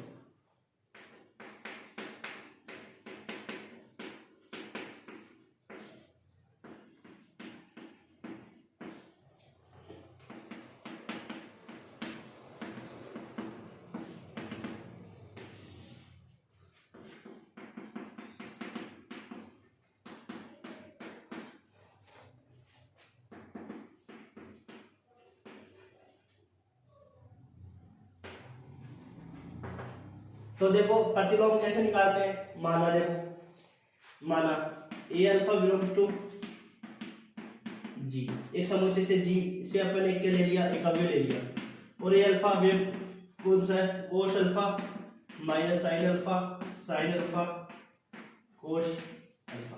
तो देखो प्रतिलोम कैसे निकालते हैं, माना देखो, माना ए अल्फा बिलोंग्स टू जी, एक समुच्चय से जी से अपन एक के ले लिया, एक अवयव ले लिया, और ए अल्फा अवयव कौन सा है, कोस alpha minus sine alpha, sine alpha cos alpha.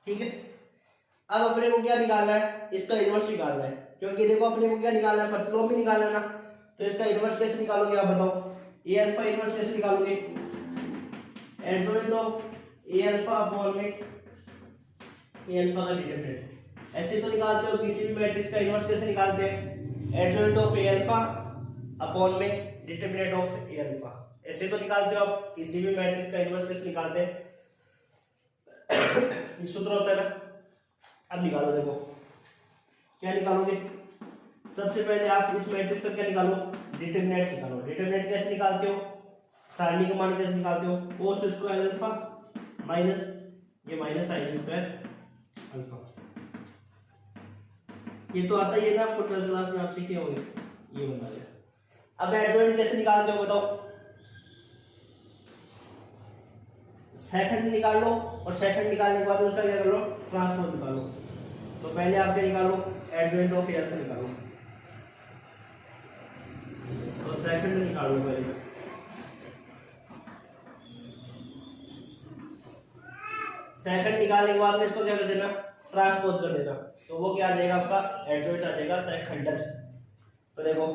ठीक है, अब अपने को क्या निकालना है, इसका इनवर्स निकालना है, क्योंकि देखो अपने को क्या निकालना है, प्रतिलोम भी निकालना है ना, तो इसका इनवर्स कैसे निकालोगे आप बताओ, ए अल्फा इनवर्स कैसे निकालोगे, adjoint of A alpha upon में ए अल्फा का डिटरमिनेंट, ऐसे तो निकालते हो, किसी भी मैट्रिक्स का इनवर्स कैसे निकालते हैं, adjoint of A alpha upon में डिटरमिनेंट ऑफ ए अल्फा, ऐसे तो निकालते हो आप, किसी भी मैट्रिक्स का इनवर्स कैसे निकालते हैं, ये सूत्र होता है ना। अब निकालो, देखो क्या निकालोगे, सबसे पहले आप इस मैट्रिक्स का क्या निकालो, डिटरमिनेंट निकालो। डिटरमिनेंट कैसे निकालते हो, सारणी का मान कैसे निकालते हो, कोस स्क्वायर अल्फा माइनस ये माइनस साइन स्क्वायर अल्फा, ये तो आता ही है ना आपको, 12th क्लास में आप सीखे होंगे, ये बना लिया। अब एडजॉइंट कैसे निकालते हो बताओ, सेकंड निकाल लो, और सेकंड निकालने के बाद उसका क्या कर लो, ट्रांसपोज निकालो। तो पहले आप क्या निकालो, एडजॉइंट ऑफ ए अल्फा निकालो, तो सेकंड निकालो पहले, सेकंड निकालने के बाद में इसको क्या कर देना, ट्रांसपोज कर देना, तो वो क्या आ जाएगा आपका, एडजॉइंट आ जाएगा सेकंडज। तो देखो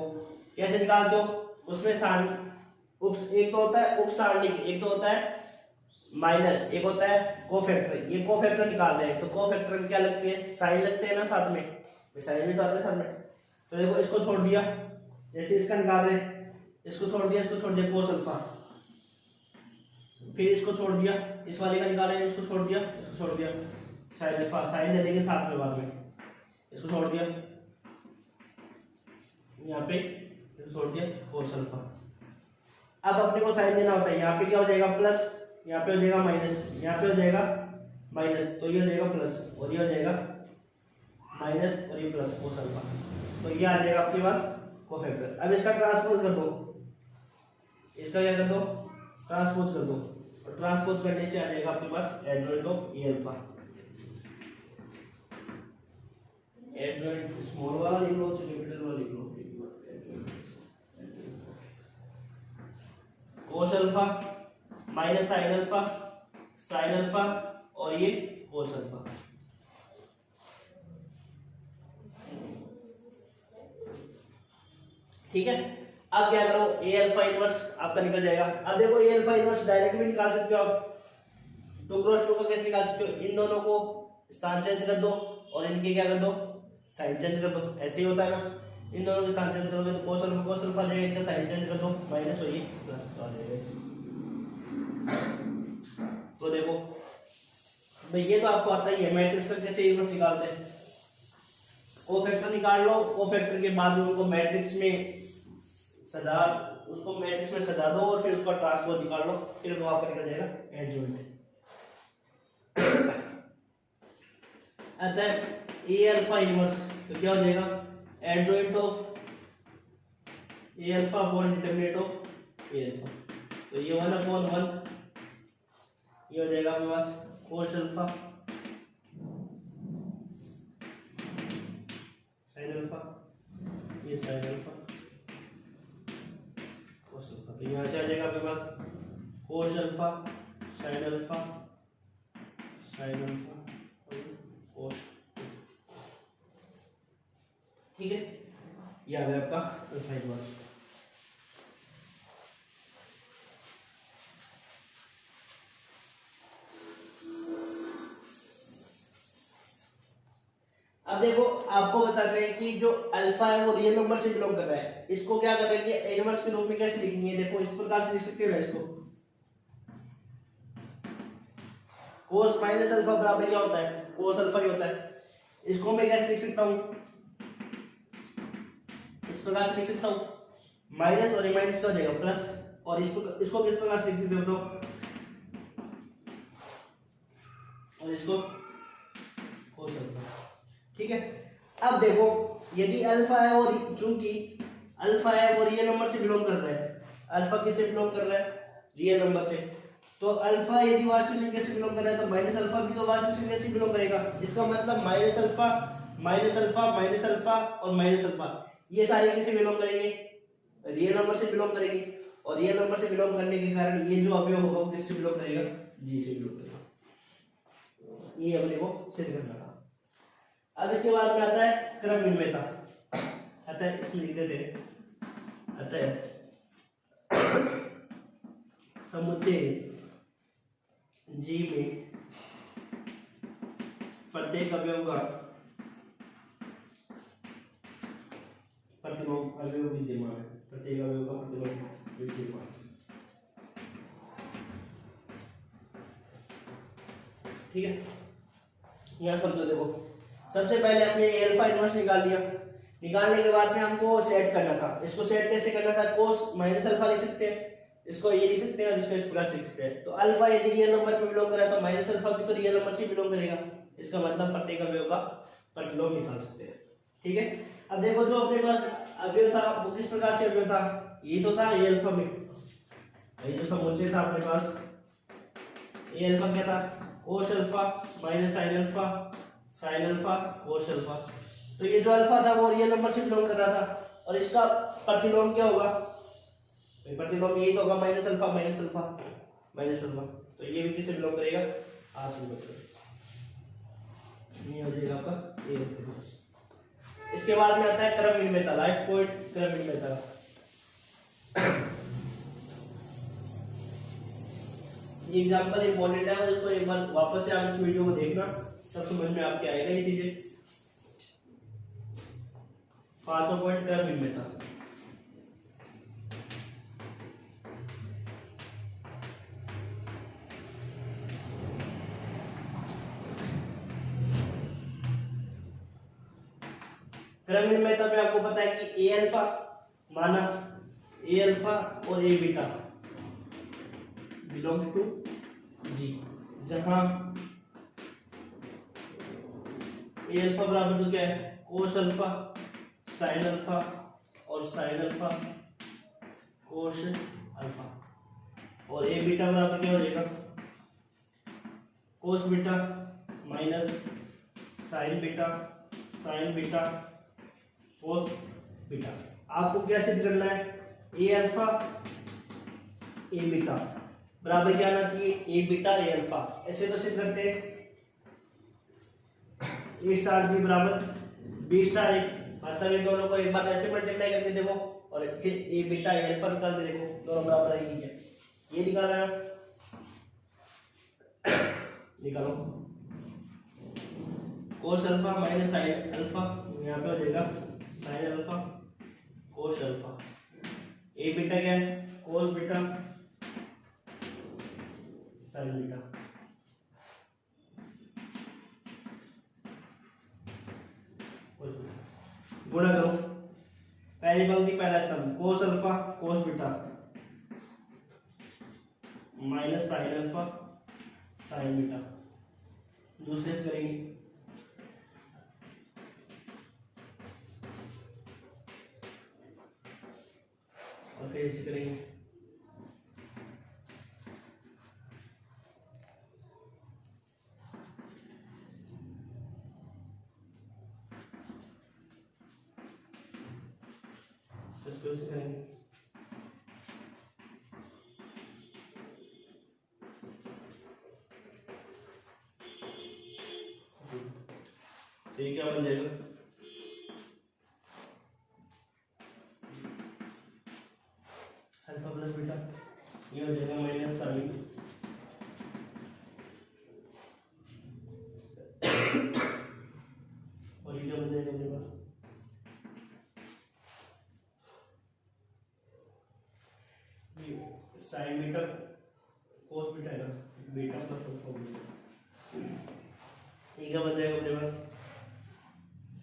कैसे निकालते हो, उसमें सारणी एक तो होता है उप सारणी, एक तो होता है माइनर, एक होता है कोफैक्टर, ये कोफैक्टर निकाल रहे हैं, तो कोफैक्टर में क्या लगते हैं, साइन लगते हैं ना साथ में, साइन भी तो आता है साथ में। तो देखो इसको छोड़ दिया, जैसे इसका निकाल रहे हैं, इसको छोड़ दिया, इसको छोड़ दिया कोस अल्फा, फिर इसको छोड़ दिया, इस वाले का निकाल रहे हैं, इसको छोड़ दिया, इसको छोड़ दिया, साइन अल्फा, साइन दे देंगे साथ में बाद में, इसको छोड़ दिया यहाँ पे, इसको छोड़ दिया कोस अल्फा। अब अपने को साइन देना होता है, यहाँ पे क्या हो जाएगा प्लस, यहाँ पे हो जाएगा माइनस, यहाँ पे हो जाएगा माइनस, तो ये हो जाएगा प्लस, और ये हो जाएगा माइनस, और ये प्लस कोस अल्फा, तो ये आ जाएगा आपके पास कोफैक्टर। अब इसका ट्रांसपोज कर दो, इसका क्या कर दो, ट्रांसपोज कर दो, और ट्रांसपोज करने से आ जाएगा आपके पास adjoint of A alpha. Adjoint small वाला लिख लो, कैपिटल वाला लिख लो, cos alpha minus sine alpha, sine alpha, और ये कोस अल्फा। ठीक है, अब क्या करो, ए अल्फा इनवर्स आपका निकल जाएगा। अब देखो ए अल्फा इनवर्स डायरेक्ट भी निकाल सकते हो आप, 2 क्रॉस 2 का कैसे निकाल सकते हो, इन दोनों को स्थान चेंज कर दो और इनके क्या कर दो, साइन चेंज कर दो, ऐसे ही होता है ना, इन दोनों के स्थान चेंज करोगे तो कोस अल्फा जाएगा, इनका साइन चेंज कर दो माइनस, और ये प्लस आ जाएगा ऐसे। तो देखो भाई ये तो आपको आता ही है, मैट्रिक्स का कैसे इनवर्स निकालते हैं, कोफैक्टर निकाल लो, कोफैक्टर के बाद में उनको मैट्रिक्स में सजा, उसको मैट्रिक्स में सजा दो, और फिर उसका ट्रांसपोज निकाल लो, फिर वो आपका निकल जाएगा एडजॉइंट। आता है ए अल्फा इनवर्स, तो क्या हो जाएगा, adjoint of A alpha upon determinant of A alpha, तो ये 1/1, ये हो जाएगा आपके पास कोस अल्फा साइन अल्फा, ये साइन अल्फा कोस अल्फा, तो यहाँ से आ जाएगा आपके पास cos alpha sine alpha cos. ठीक है, ये आ गया आपका अल्फा इनवर्स। अब देखो आपको बता दें कि जो अल्फा है वो रियल नंबर से बिलोंग कर रहा है, इसको क्या करेंगे, इनवर्स के रूप में कैसे लिखेंगे, देखो इस प्रकार से लिख सकते हो इसको, कोस माइनस अल्फा बराबर क्या होता है, कोस अल्फा ही होता है। इसको मैं कैसे लिख सकता हूं, इस प्रकार से लिख सकता हूं, माइनस और माइनस का हो जाएगा प्लस, और इसको किस प्रकार से लिख सकते हो, और इसको कोस अल्फा। ठीक है, अब देखो यदि अल्फा है और चूंकि अल्फा है वो रियल नंबर से बिलोंग कर रहा है, अल्फा किससे बिलोंग कर रहा है, रियल नंबर से। तो अल्फा यदि वास्तविक संख्या से बिलोंग कर रहा है तो माइनस अल्फा भी तो वास्तविक संख्या से बिलोंग करेगा। इसका मतलब minus alpha minus alpha minus alpha और माइनस अल्फा ये सारे किससे बिलोंग करेंगे, रियल नंबर से बिलोंग करेंगे। और रियल नंबर से बिलोंग करने के कारण ये जो अवयव होगा वो किससे बिलोंग करेगा, जी से बिलोंग करेगा। ये अपने को सिद्ध करना था। अब इसके बाद में आता है क्रम विनिमयता। अतः इसमें लिख देते हैं, अतः समुच्चय जी में प्रत्येक अवयव का प्रतिलोम अवयव विद्यमान है, प्रत्येक अवयव का प्रतिलोम विद्यमान। ठीक है, यहां समझो। देखो सबसे पहले हमने अल्फा इनवर्स निकाल लिया। निकालने के बाद में हमको सेट करना था। इसको सेट कैसे करना था, कोस माइनस अल्फा लिख सकते हैं, इसको ये लिख सकते हैं और इसको इस प्लस लिख सकते हैं। तो अल्फा यदि रियल नंबर पे बिलोंग कर रहा है तो माइनस अल्फा भी तो रियल नंबर से बिलोंग करेगा। इसका मतलब प्रत्येक अवयव का प्रतिलोम निकाल सकते हैं। ठीक है, अब देखो जो अपने पास अवयव था वो किस प्रकार से अवयव था, ये तो था ए अल्फा में, ये जो समुच्चय था अपने पास ए अल्फा क्या था, कोस alpha minus sine alpha sine alpha cos alpha. तो ये जो अल्फा था वो रियल नंबर से बिलोंग कर रहा था और इसका प्रतिलोम क्या होगा, प्रतिलोम यही तो होगा minus alpha minus alpha minus alpha. तो ये भी किससे बिलोंग करेगा, आर से बिलोंग करेगा। ये हो जाएगा आपका ए अल्फा। इसके बाद में आता है क्रम विनिमयता, लास्ट पॉइंट क्रम विनिमयता। ये एग्जांपल इंपॉर्टेंट है और इसको एक बार वापस से आप इस वीडियो को देखना, तब समझ में आपके आएगा ये चीजें। 5वां पॉइंट क्रम विनिमयता। क्रम विनिमयता में आपको पता है कि ए अल्फा माना ए अल्फा और ए बीटा बिलोंग्स टू जी, जहां ए अल्फा बराबर तो क्या है, कोस अल्फा साइन अल्फा और साइन अल्फा कोस अल्फा, और ए बीटा बराबर क्या हो जाएगा, कोस beta minus sine beta sine beta cos beta. आपको क्या सिद्ध करना है, ए अल्फा ए बीटा बराबर क्या आना चाहिए, ए बीटा ए अल्फा। ऐसे तो सिद्ध करते हैं, ए स्टार बी बराबर बी स्टार ए, मतलब ये दोनों को एक बार ऐसे मल्टीप्लाई करके देखो और फिर ए बीटा ए अल्फा निकाल के देखो, दोनों बराबर आएगी क्या, ये निकालना है, निकालो। कोस अल्फा माइनस साइन अल्फा, यहाँ पे हो जाएगा sign alpha cos alpha. A beta क्या है, कोस बीटा साइन बीटा। गुणा करो, पहली पंक्ति पहला स्तंभ, cos alpha cos beta minus sine alpha sine beta. दूसरे से करेंगे, और फिर इसे करेंगे, इसको इसे करेंगे। तो ये क्या बन जाएगा, अल्फा प्लस बीटा, ये हो जाएगा माइनस साइन, और ये क्या बन जाएगा मेरे पास, साइन बीटा कोस बीटा है, बीटा प्लस अल्फा बीटा। ये क्या बन जाएगा मेरे पास,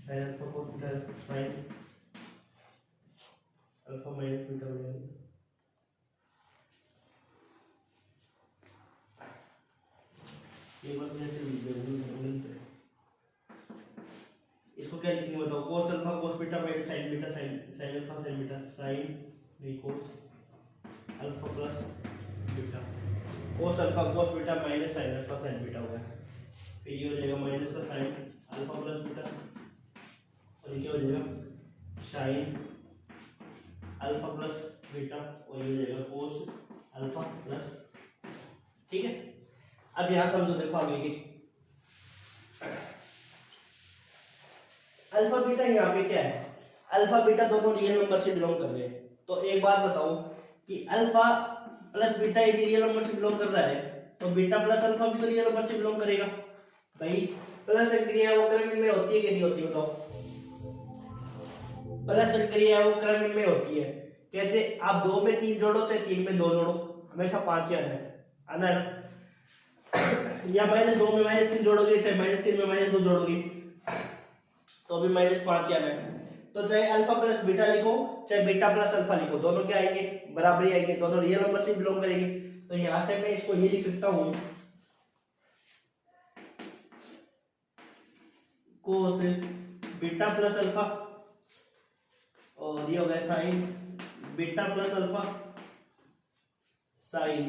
sine alpha cos beta sine alpha minus beta हो जाएगा। ये बात जैसे मिलते हैं, इसको क्या लिखेंगे बताओ, कोस alpha cos beta minus sine beta sine sign alpha sine beta sine cos alpha plus beta, कोस alpha cos beta minus sine alpha sine beta हो गया। फिर ये हो जाएगा माइनस का साइन अल्फा प्लस बीटा, और ये क्या हो जाएगा साइन अल्फा प्लस बीटा, और ये हो जाएगा कोस अल्फा प्लस। ठीक है, अब यहां समझो, देखो आगे की अल्फा बीटा यहाँ पे क्या है, अल्फा बीटा दोनों रियल नंबर से बिलोंग कर रहे हैं। तो एक बात बताओ कि अल्फा प्लस बीटा एक रियल नंबर से बिलोंग कर रहा है, तो बीटा प्लस अल्फा भी तो रियल नंबर से बिलोंग करेगा। भाई प्लस क्रिया वो क्रमिक में होती है कि नहीं होती, बताओ। प्लस क्रिया वो क्रमिक में होती है। कैसे, आप 2 में 3 जोड़ो चाहे 3 में 2 जोड़ो, हमेशा 5 ही आना है ना। या -2 में -3 जोड़ोगे चाहे -3 में -2 जोड़ोगे तो भी -5 ही आना है। तो चाहे अल्फा प्लस बीटा लिखो चाहे बीटा प्लस अल्फा लिखो, दोनों क्या आएंगे, बराबरी आएंगे, दोनों रियल नंबर से बिलोंग करेंगे। तो यहां से मैं इसको ये लिख सकता हूं कोस बीटा प्लस अल्फा, और ये हो गया sign beta plus alpha, sine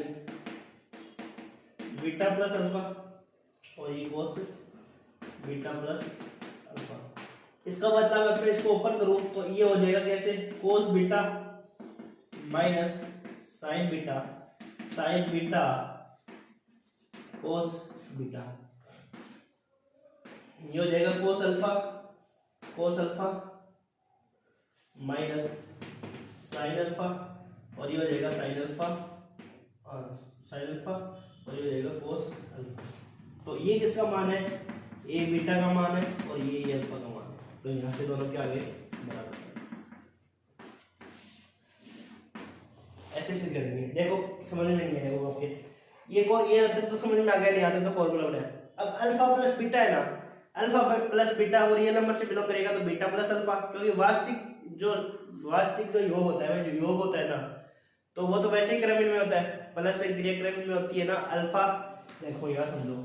beta plus alpha, और ये कोस बीटा प्लस अल्फा। इसका मतलब अगर मैं इसको ओपन करूं तो ये हो जाएगा कैसे, कोस beta minus sine beta cos beta, ये हो जाएगा कोस अल्फा माइनस साइन अल्फा, और ये हो जाएगा साइन अल्फा और ये हो जाएगा कोस अल्फा। तो ये किसका मान है, ए बीटा का मान है और ये अल्फा का मान है। तो यहाँ से दोनों क्या आगे बराबर ऐसे सिद्ध करेंगे। देखो समझ में नहीं आएगा आपके, ये तो समझ में आ गया, नहीं आते तो फॉर्मूला बनाया। अब अल्फा प्लस बीटा है ना, अल्फा प्लस बीटा वो रियल नंबर से बिलोंग करेगा, तो बीटा प्लस अल्फा, क्योंकि वास्तविक जो योग होता है, जो योग होता है ना, तो वो तो वैसे ही क्रमिक में होता है, प्लस से क्रिया क्रमिक में होती है ना। अल्फा देखो यार समझो,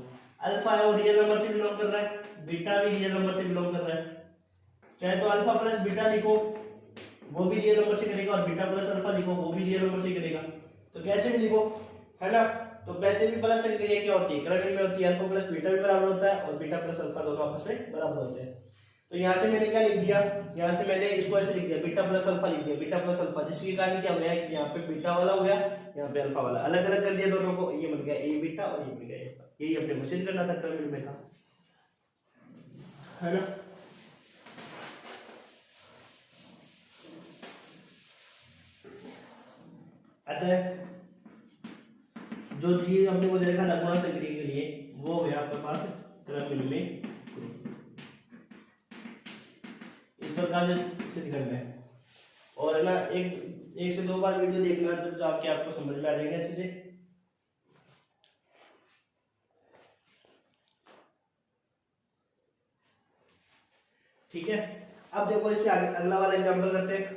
अल्फा है वो रियल नंबर से बिलोंग कर रहा है, बीटा भी रियल नंबर से बिलोंग कर रहा है, चाहे तो अल्फा प्लस बीटा लिखो वो भी रियल नंबर से करेगा, और बीटा प्लस अल्फा लिखो वो भी रियल नंबर से करेगा। तो कैसे भी लिखो, है ना। तो वैसे भी प्लस क्रिया क्या होती है, क्रमिक में होती है, अल्फा प्लस बीटा भी बराबर होता है और बीटा प्लस अल्फा दोनों आपस में बराबर होते हैं। तो यहाँ से मैंने क्या लिख दिया, यहाँ से मैंने इसको ऐसे लिख दिया, बीटा प्लस अल्फा लिख दिया, बीटा प्लस अल्फा, जिसके कारण क्या हो गया, यहाँ पे बीटा वाला हो गया, यहाँ पे अल्फा वाला, अलग अलग कर दिया दोनों को, ये बन गया ए बीटा और ये बन गया ए अल्फा। यही अपने को सिद्ध करना था, क्रमिक में था, है ना। अतः जो चीज हमने वो देखा था गुणा सक्रिय के लिए, वो है आपके पास क्रमिक में। इस प्रकार से सिद्ध करना है, और है ना एक से 2 बार वीडियो देखना, जब जाके आपको समझ में आ जाएंगे अच्छे से। ठीक है, अब देखो इससे आगे अगला वाला एग्जांपल करते हैं।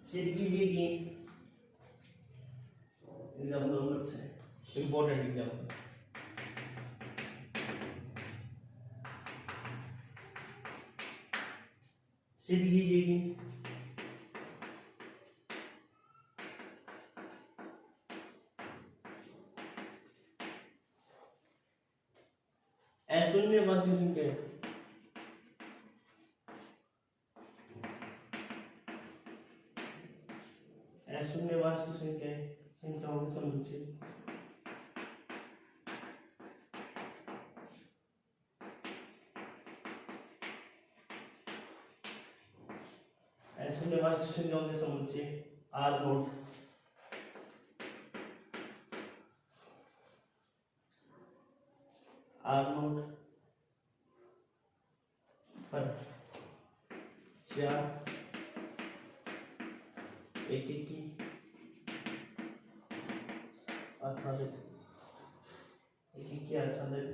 सिद्ध कीजिए कि एग्जाम्पल नंबर 6 इंपॉर्टेंट एग्जाम्पल, सिद्ध कीजिए कि शून्य वास्तविक संख्या है, शून्य वास्तविक संख्या है, संख्याओं का समुच्चय। शून्य वास्तविक संख्याओं के समुच्चय आर नोट पर 4 81 आच्छादित 91 आच्छादित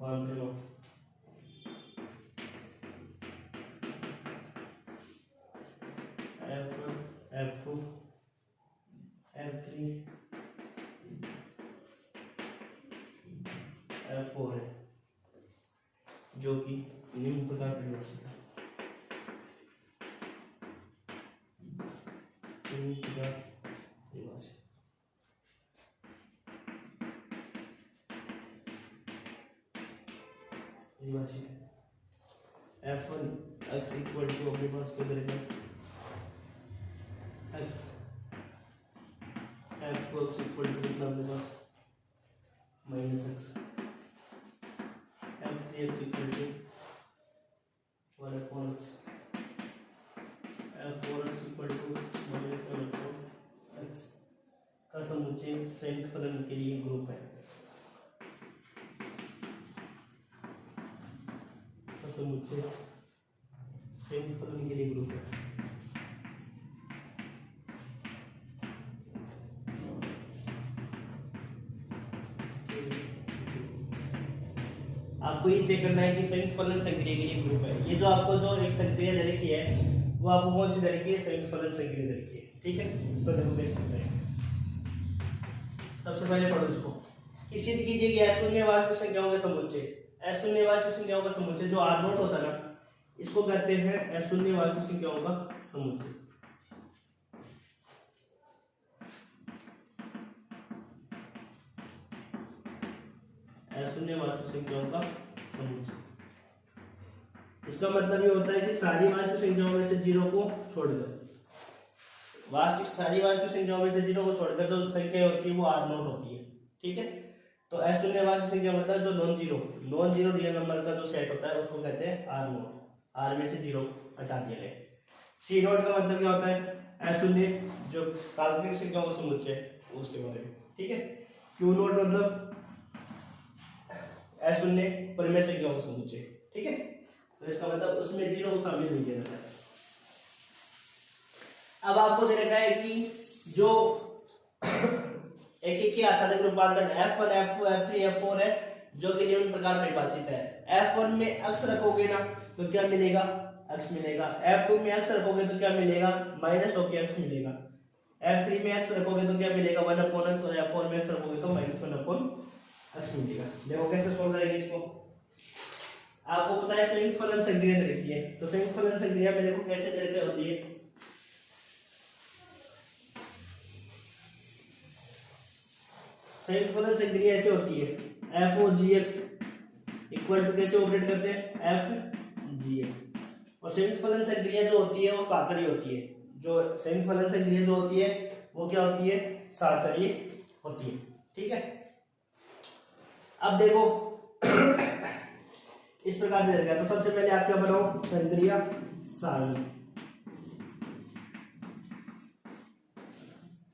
92 F4 है, जो कि निम्न प्रकार परिभाषित है। F1 x इक्वल टू अपने पास क्या करेगा x, F2 x equal to कितना अपने पास minus x, F3 x equal to 1/x, F4 x equal to minus 1/x का समुच्चय संयुक्त फलन के लिए ग्रुप है। समुच्चय संयुक्त फलन के लिए ग्रुप है। आपको ये चेक करना है कि संयुक्त फलन संक्रिया के लिए ग्रुप है। ये जो आपको जो एक संक्रिया दे रखी है वो आपको कौन सी दे रखी है, संयुक्त फलन संक्रिया दे रखी है। ठीक है, तो देखो देख सकते हैं। सबसे पहले पढ़ो इसको कि सिद्ध कीजिए कि अशून्य वास्तविक संख्याओं के समुच्चय, अशून्य वास्तविक संख्याओं का समुच्चय जो R0 होता है ना, इसको कहते हैं अशून्य वास्तविक संख्याओं का समुच्चय। अशून्य वास्तविक संख्याओं का समुच्चय, इसका मतलब ये होता है कि सारी वास्तविक संख्याओं में से 0 को छोड़कर, सारी वास्तविक संख्याओं में से 0 को छोड़कर जो संख्या होती है वो R0 होती है। ठीक है, तो अशून्य वास्तविक संख्या मतलब जो नॉन जीरो रियल नंबर का जो सेट होता है उसको कहते हैं R0। R में से 0 हटा दिया गया। C0 का मतलब क्या होता है, अशून्य जो काल्पनिक संख्याओं का समुच्चय है उसके बारे में। ठीक है, Q0 मतलब अशून्य परिमेय संख्याओं का समुच्चय। ठीक है, तो इसका मतलब उसमें 0 को शामिल नहीं किया जाता है। अब आपको दे रखा है कि जो एक के आसादिक रूपांतर F1 F2 F3 F4 है जो कि निम्न प्रकार परिभाषित है। F1 में x रखोगे ना तो क्या मिलेगा, x मिलेगा। F2 में x रखोगे तो क्या मिलेगा, माइनस होके x मिलेगा। F3 में x रखोगे तो क्या मिलेगा, 1/x, और F4 में x रखोगे तो -1/x मिलेगा। देखो कैसे सोल्व करेंगे इसको। आपको पता है संयुक्त फलन संक्रिया दे रखी है, तो संयुक्त फलन संक्रिया में देखो कैसे दे रखी होती है। संयुक्त फलन संक्रिया ऐसे होती है, f(g(x) इक्वल टू कैसे ऑपरेट करते हैं, f(g(x), और संयुक्त फलन संक्रिया जो होती है वो साचर्य होती है। जो संयुक्त फलन संक्रिया जो होती है वो क्या होती है, साचर्य होती है। ठीक है, अब देखो इस प्रकार से रहेगा। तो सबसे पहले आप क्या बनाओ, संक्रिया सारणी,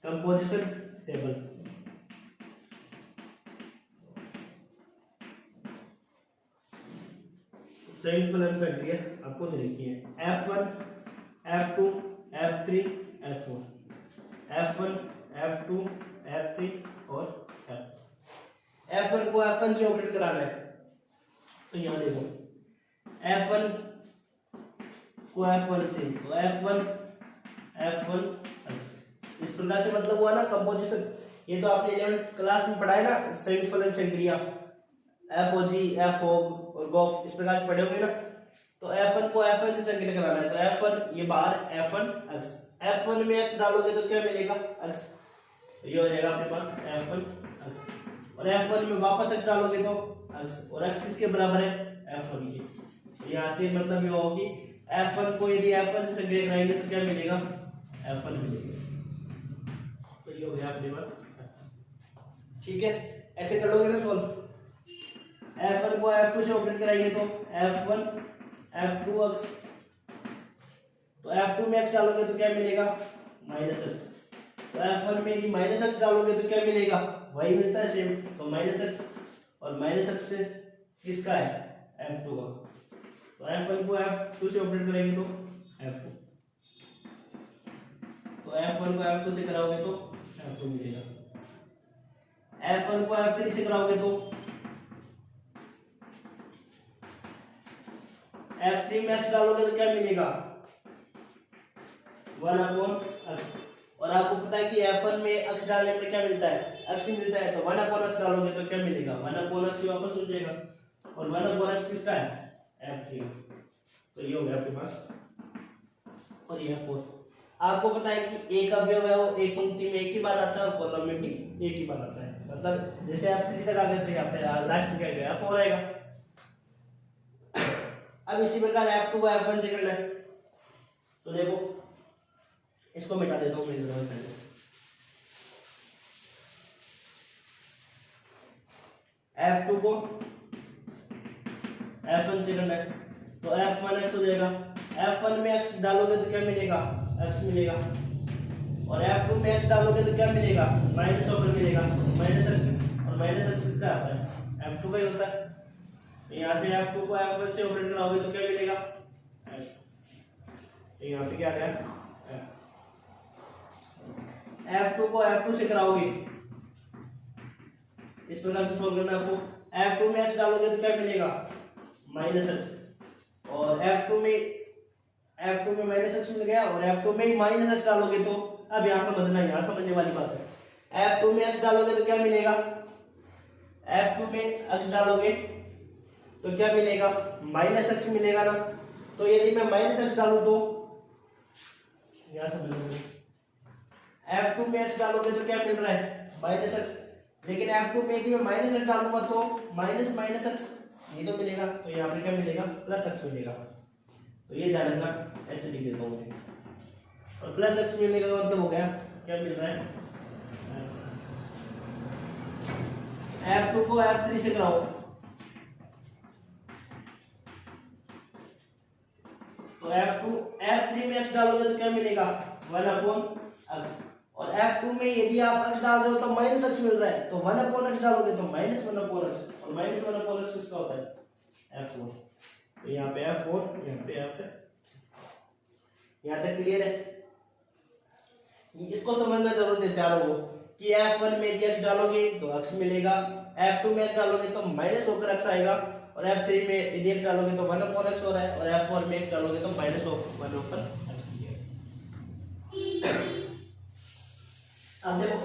कंपोजिशन टेबल। संयुक्त फलन संक्रिया आपको दे रखी है, F1 F2 F3 F4, F1 F2 F3 और F1 को F1 से ऑपरेट कराना है। तो यहाँ देखो F1 को F1 से, तो F1 इस प्रकार से मतलब हुआ ना कंपोजिशन। ये तो आपने 11th क्लास में पढ़ा है ना, संयुक्त फलन संक्रिया FOG FOG और GOF, इस प्रकार से पढ़े होंगे ना। तो F1 को F1 से संक्रिया कराना है, तो F1 ये बाहर F1 x, F1 में x डालोगे तो क्या मिलेगा, x, तो ये हो जाएगा अपने पास F1 x, और F1 में वापस x डालोगे तो x, और x किसके बराबर है, F1 के। तो यहाँ से मतलब ये होगी F1 को यदि F1 से संक्रिया कराएंगे तो क्या मिलेगा, F1 मिलेगा। तो ये हो गया अपने पास। ठीक है, ऐसे कर लोगे ना सोल्व। F1 को F2 से ऑपरेट कराएंगे तो F1 F2x, तो F2 में x डालोगे तो क्या मिलेगा, -x, तो F1 में यदि -x डालोगे तो क्या मिलेगा, वही मिलता है सेम, तो -x, और -x से किसका है, F2 का, तो F1 को F2 से ऑपरेट करेंगे तो F2, तो F1 को F2 से कराओगे तो F2 मिलेगा। F1 को F3 से कराओगे तो F3 में x डालोगे तो क्या मिलेगा, 1/x, और आपको पता है कि F1 में x डालने पर क्या मिलता है, x ही मिलता है, तो 1/x डालोगे तो क्या मिलेगा, 1/x ही वापस हो जाएगा, और 1/x किसका है, F3। तो ये हो गया आपके पास, और ये F4। आपको पता है कि एक अवयव है वो एक पंक्ति में एक ही बार आता है और कॉलम में भी एक ही बार आता है, मतलब जैसे आप 3 तक आ गए तो यहाँ पे लास्ट में क्या गया, F4 आएगा। अब इसी प्रकार F2 को F1 से करना है, तो देखो इसको मिटा देता हूँ मैं, F2 को F1 से करना है, तो F1x हो जाएगा। F1 में x डालोगे तो क्या मिलेगा, x मिलेगा, और F2 में x डालोगे तो क्या मिलेगा, माइनस होकर मिलेगा, माइनस x, और माइनस x किसका आता है, F2 का ही होता है। यहाँ से F2 को F1 से ऑपरेट कराओगे तो क्या मिलेगा, यहाँ पे क्या आ गया, F2 को F2 से कराओगे, इस प्रकार से सोल्व करना आपको। F2 में x डालोगे तो क्या मिलेगा, माइनस x, और F2 में माइनस x मिल गया, और F2 में ही माइनस x डालोगे तो, अब यहाँ समझना, यहाँ समझने वाली बात है, F2 में x डालोगे तो क्या मिलेगा, F2 में x डालोगे तो क्या मिलेगा, माइनस x मिलेगा ना। तो यदि मैं माइनस x डालू तो यहाँ समझ, F2 में x डालोगे तो क्या मिल रहा है, माइनस x, लेकिन F2 में यदि मैं माइनस x डालूंगा तो माइनस माइनस x ये तो मिलेगा, तो यहाँ पे क्या मिलेगा, प्लस x मिलेगा। तो ये ध्यान रखना, ऐसे लिख देता हूँ, और प्लस x मिलने का मतलब हो गया, क्या मिल रहा है, F2 को F3 से कराओ, तो F3 में x डालोगे तो क्या मिलेगा, 1/x, और F2 में यदि आप x डाल रहे हो तो माइनस x मिल रहा है, तो 1/x डालोगे तो माइनस 1/x, और माइनस 1/x किसका होता है, F4। तो यहाँ पे F4, यहाँ पे F, यहाँ तक क्लियर है। इसको समझना जरूरत है चारों को, कि F1 में यदि x डालोगे तो x मिलेगा, F2 में x डालोगे तो माइनस होकर x आएगा, और F3 में यदि x डालोगे तो 1/x हो रहा है, और F4 में x डालोगे तो माइनस ऑफ 1/x मिलेगा। अब देखो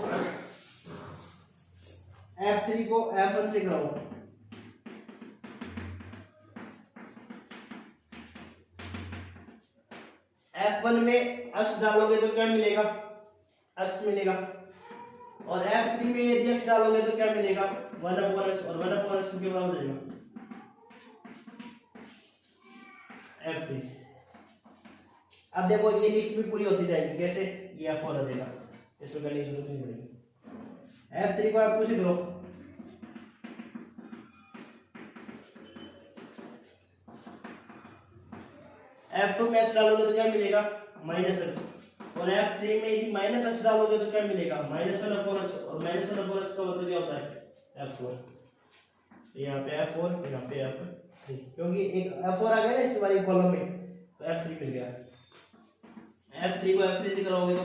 F3 को F1 से कराओ, F1 में x डालोगे तो क्या मिलेगा, x मिलेगा, और F3 में यदि x डालोगे तो क्या मिलेगा, 1/x, और 1/x के बराबर हो जाएगा F3। अब देखो ये लिस्ट भी पूरी होती जाएगी, कैसे, ये F4 आ जाएगा, इसमें करने की जरूरत नहीं पड़ेगी। F3 को F2 से करो, F2 में x डालोगे तो क्या मिलेगा, माइनस x, और F3 में यदि माइनस x डालोगे तो क्या मिलेगा, माइनस 1/x, और माइनस 1/x का मतलब क्या होता है, F4। तो यहाँ पे F4, यहाँ पे F3, क्योंकि एक F4 आ गया ना इस वाली कॉलम में, तो F3 मिल गया। F3 को F3 से कराओगे तो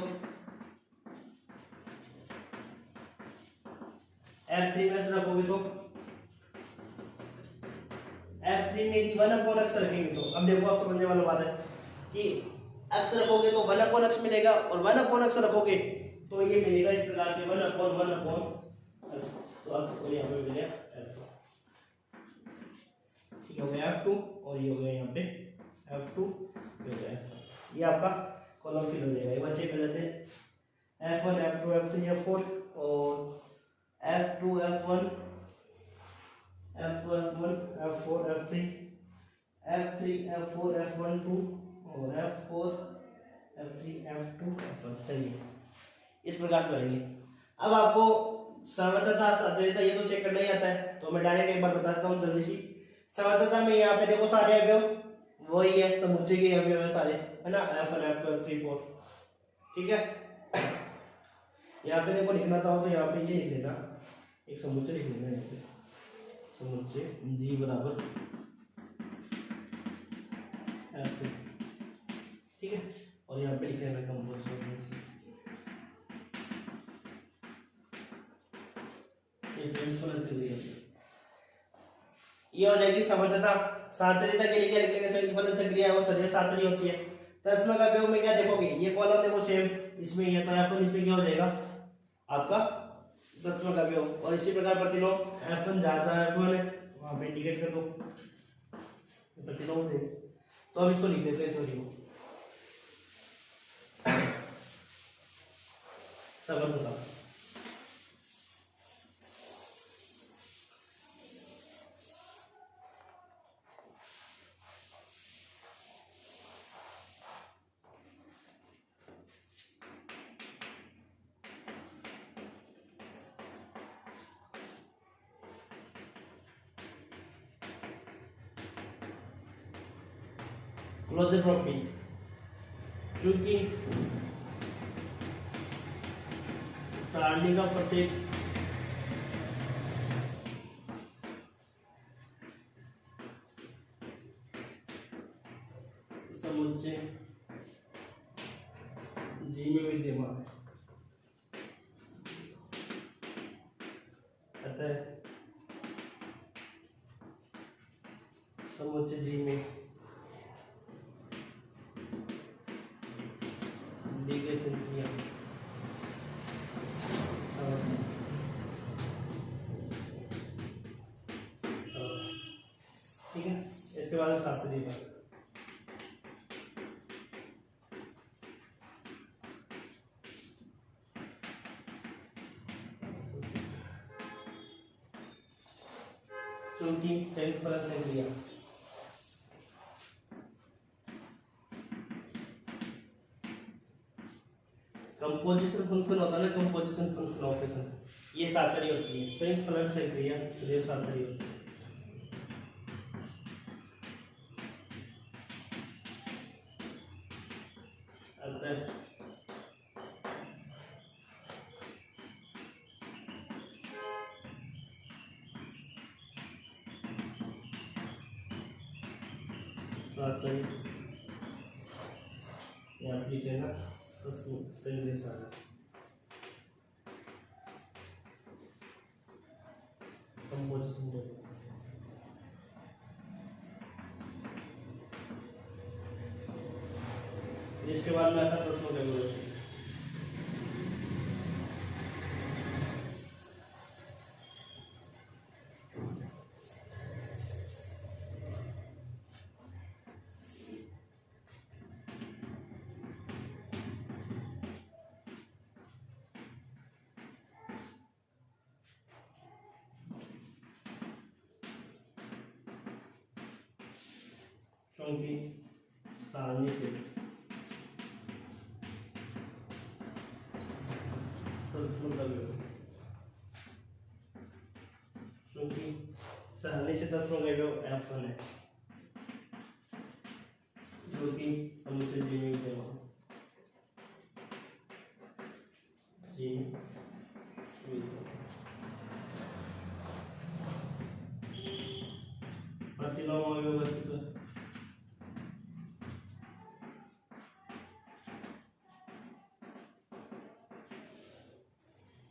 F3 में x रखोगे तो F3 में यदि 1/x रखेंगे तो, अब देखो आप समझने वाला बात है कि x रखोगे तो 1/x मिलेगा, और 1/x रखोगे तो ये मिलेगा इस प्रकार से 1/1/x, तो x को यहाँ पे मिल गया F4, ये हो गया F2, और ये हो गया यहाँ पे F2, ये हो गया F1, ये आपका कॉलम फिल हो जाएगा। ये बच्चे कर लेते हैं F1 F2 F3 F4, और F2 F1 F2 F1 F4 F3 F3 F4 F1 2, और F4 F3 F2 F1, सही है, इस प्रकार से करेंगे। अब आपको समर्थता साध्यता ये तो चेक करना ही आता है, तो मैं डायरेक्ट एक बार बताता हूँ जल्दी सी। समर्थता में यहाँ पे देखो सारे अवयव वही है, समुच्चय के अवयव है सारे, है ना, F1 F2 F3 4, ठीक है। यहाँ पे देखो लिखना चाहो तो यहाँ पे ये लिख देना, एक समुच्चय लिख देना, यहाँ पे समुच्चय G बराबर F2, ठीक है, और यहाँ पे लिखेगा कंपोजिशन, ये हो जाएगी समर्थता। साचर्यता के लिए क्या लिखेंगे, संयुक्त फलन सक्रिय है वो सदैव साचर्य होती है। तत्सम का अवयव में क्या देखोगे, ये कॉलम देखो सेम, इसमें ये तो F1, इसमें क्या हो जाएगा आपका 10वां का भी हो। और इसी प्रकार प्रतिलोम F1 जहाँ F1 है वहां पे इंडिकेट कर दो प्रतिलोम है। तो अब इसको लिख देते हैं थ्योरी को संबंध का। क्लोजर प्रॉपर्टी, चूंकि सारणी का प्रत्येक समुच्चय जी में विद्यमान है, अतः समुच्चय जी में दी गई संख्या ठीक है। इसके बाद साथ से दिया चूंकि संयुक्त फलन संक्रिया कंपोजिशन फंक्शन होता है ना, कंपोजिशन फंक्शन ऑपरेशन ये साचरी होती है। संयुक्त फलन संक्रिया ये साचरी होती है। अतः साचरी यहाँ पे लिखे ना संक्रिया साचरी कंपोजिशन इसके बाद में आता प्रश्नों रेगुलेशन। क्योंकि सारणी से क्योंकि सारणी से 10 F1 है जो कि समुच्चय जी में विद्यमान प्रतिलोम अवयव वस्तु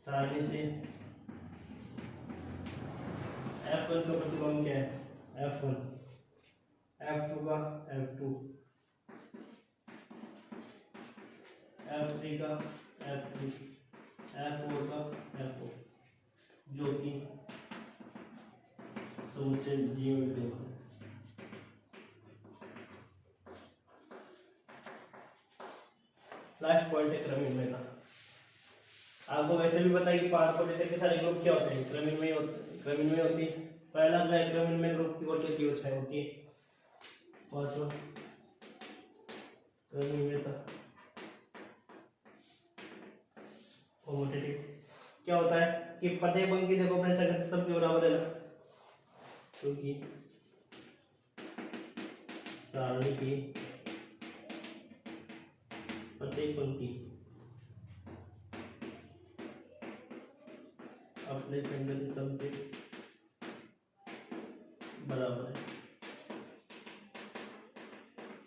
सारणी से F1 का प्रतिलोम क्या है F1, F2 का F2, F3 का F3, F4 का F4 जो कि समुच्चय जी में विद्यमान। लास्ट पॉइंट है क्रमिक। आपको वैसे भी पता है कि 5 को लेकर के सारे ग्रुप क्या होते हैं क्रमिक में होती है। पहला जो है क्रमिक में ग्रुप की वर्ग की होती है 5वां क्रमिक में था कॉम्यूटेटिव। क्या होता है कि प्रत्येक पंक्ति देखो अपने संगत स्तंभ के बराबर है ना, क्योंकि सारणी की प्रत्येक पंक्ति अपने संगत स्तंभ के बराबर है,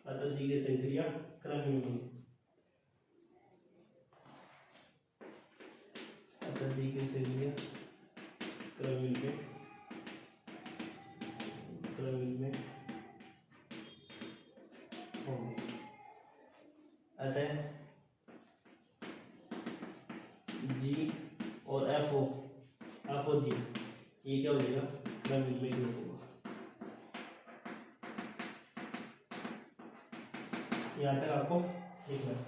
अतः दी गई संक्रिया क्रमिक में दी गई संक्रिया क्रमिक में होगी। अतः जी और एफ ओ जी, ये क्या हो जाएगा, क्रमिक में ग्रुप होगा। यहाँ तक आपको लिखना है,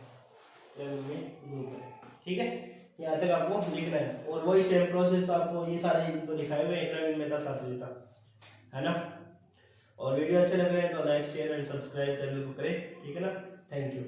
क्रमिक में ग्रुप है, ठीक है, यहाँ तक आपको लिखना है। और वही सेम प्रोसेस तो आपको ये सारे तो लिखाए हुए हैं, क्रमिक में था साथ है ना। और वीडियो अच्छे लग रहे हैं तो like share and subscribe channel को करें, ठीक है ना। Thank you.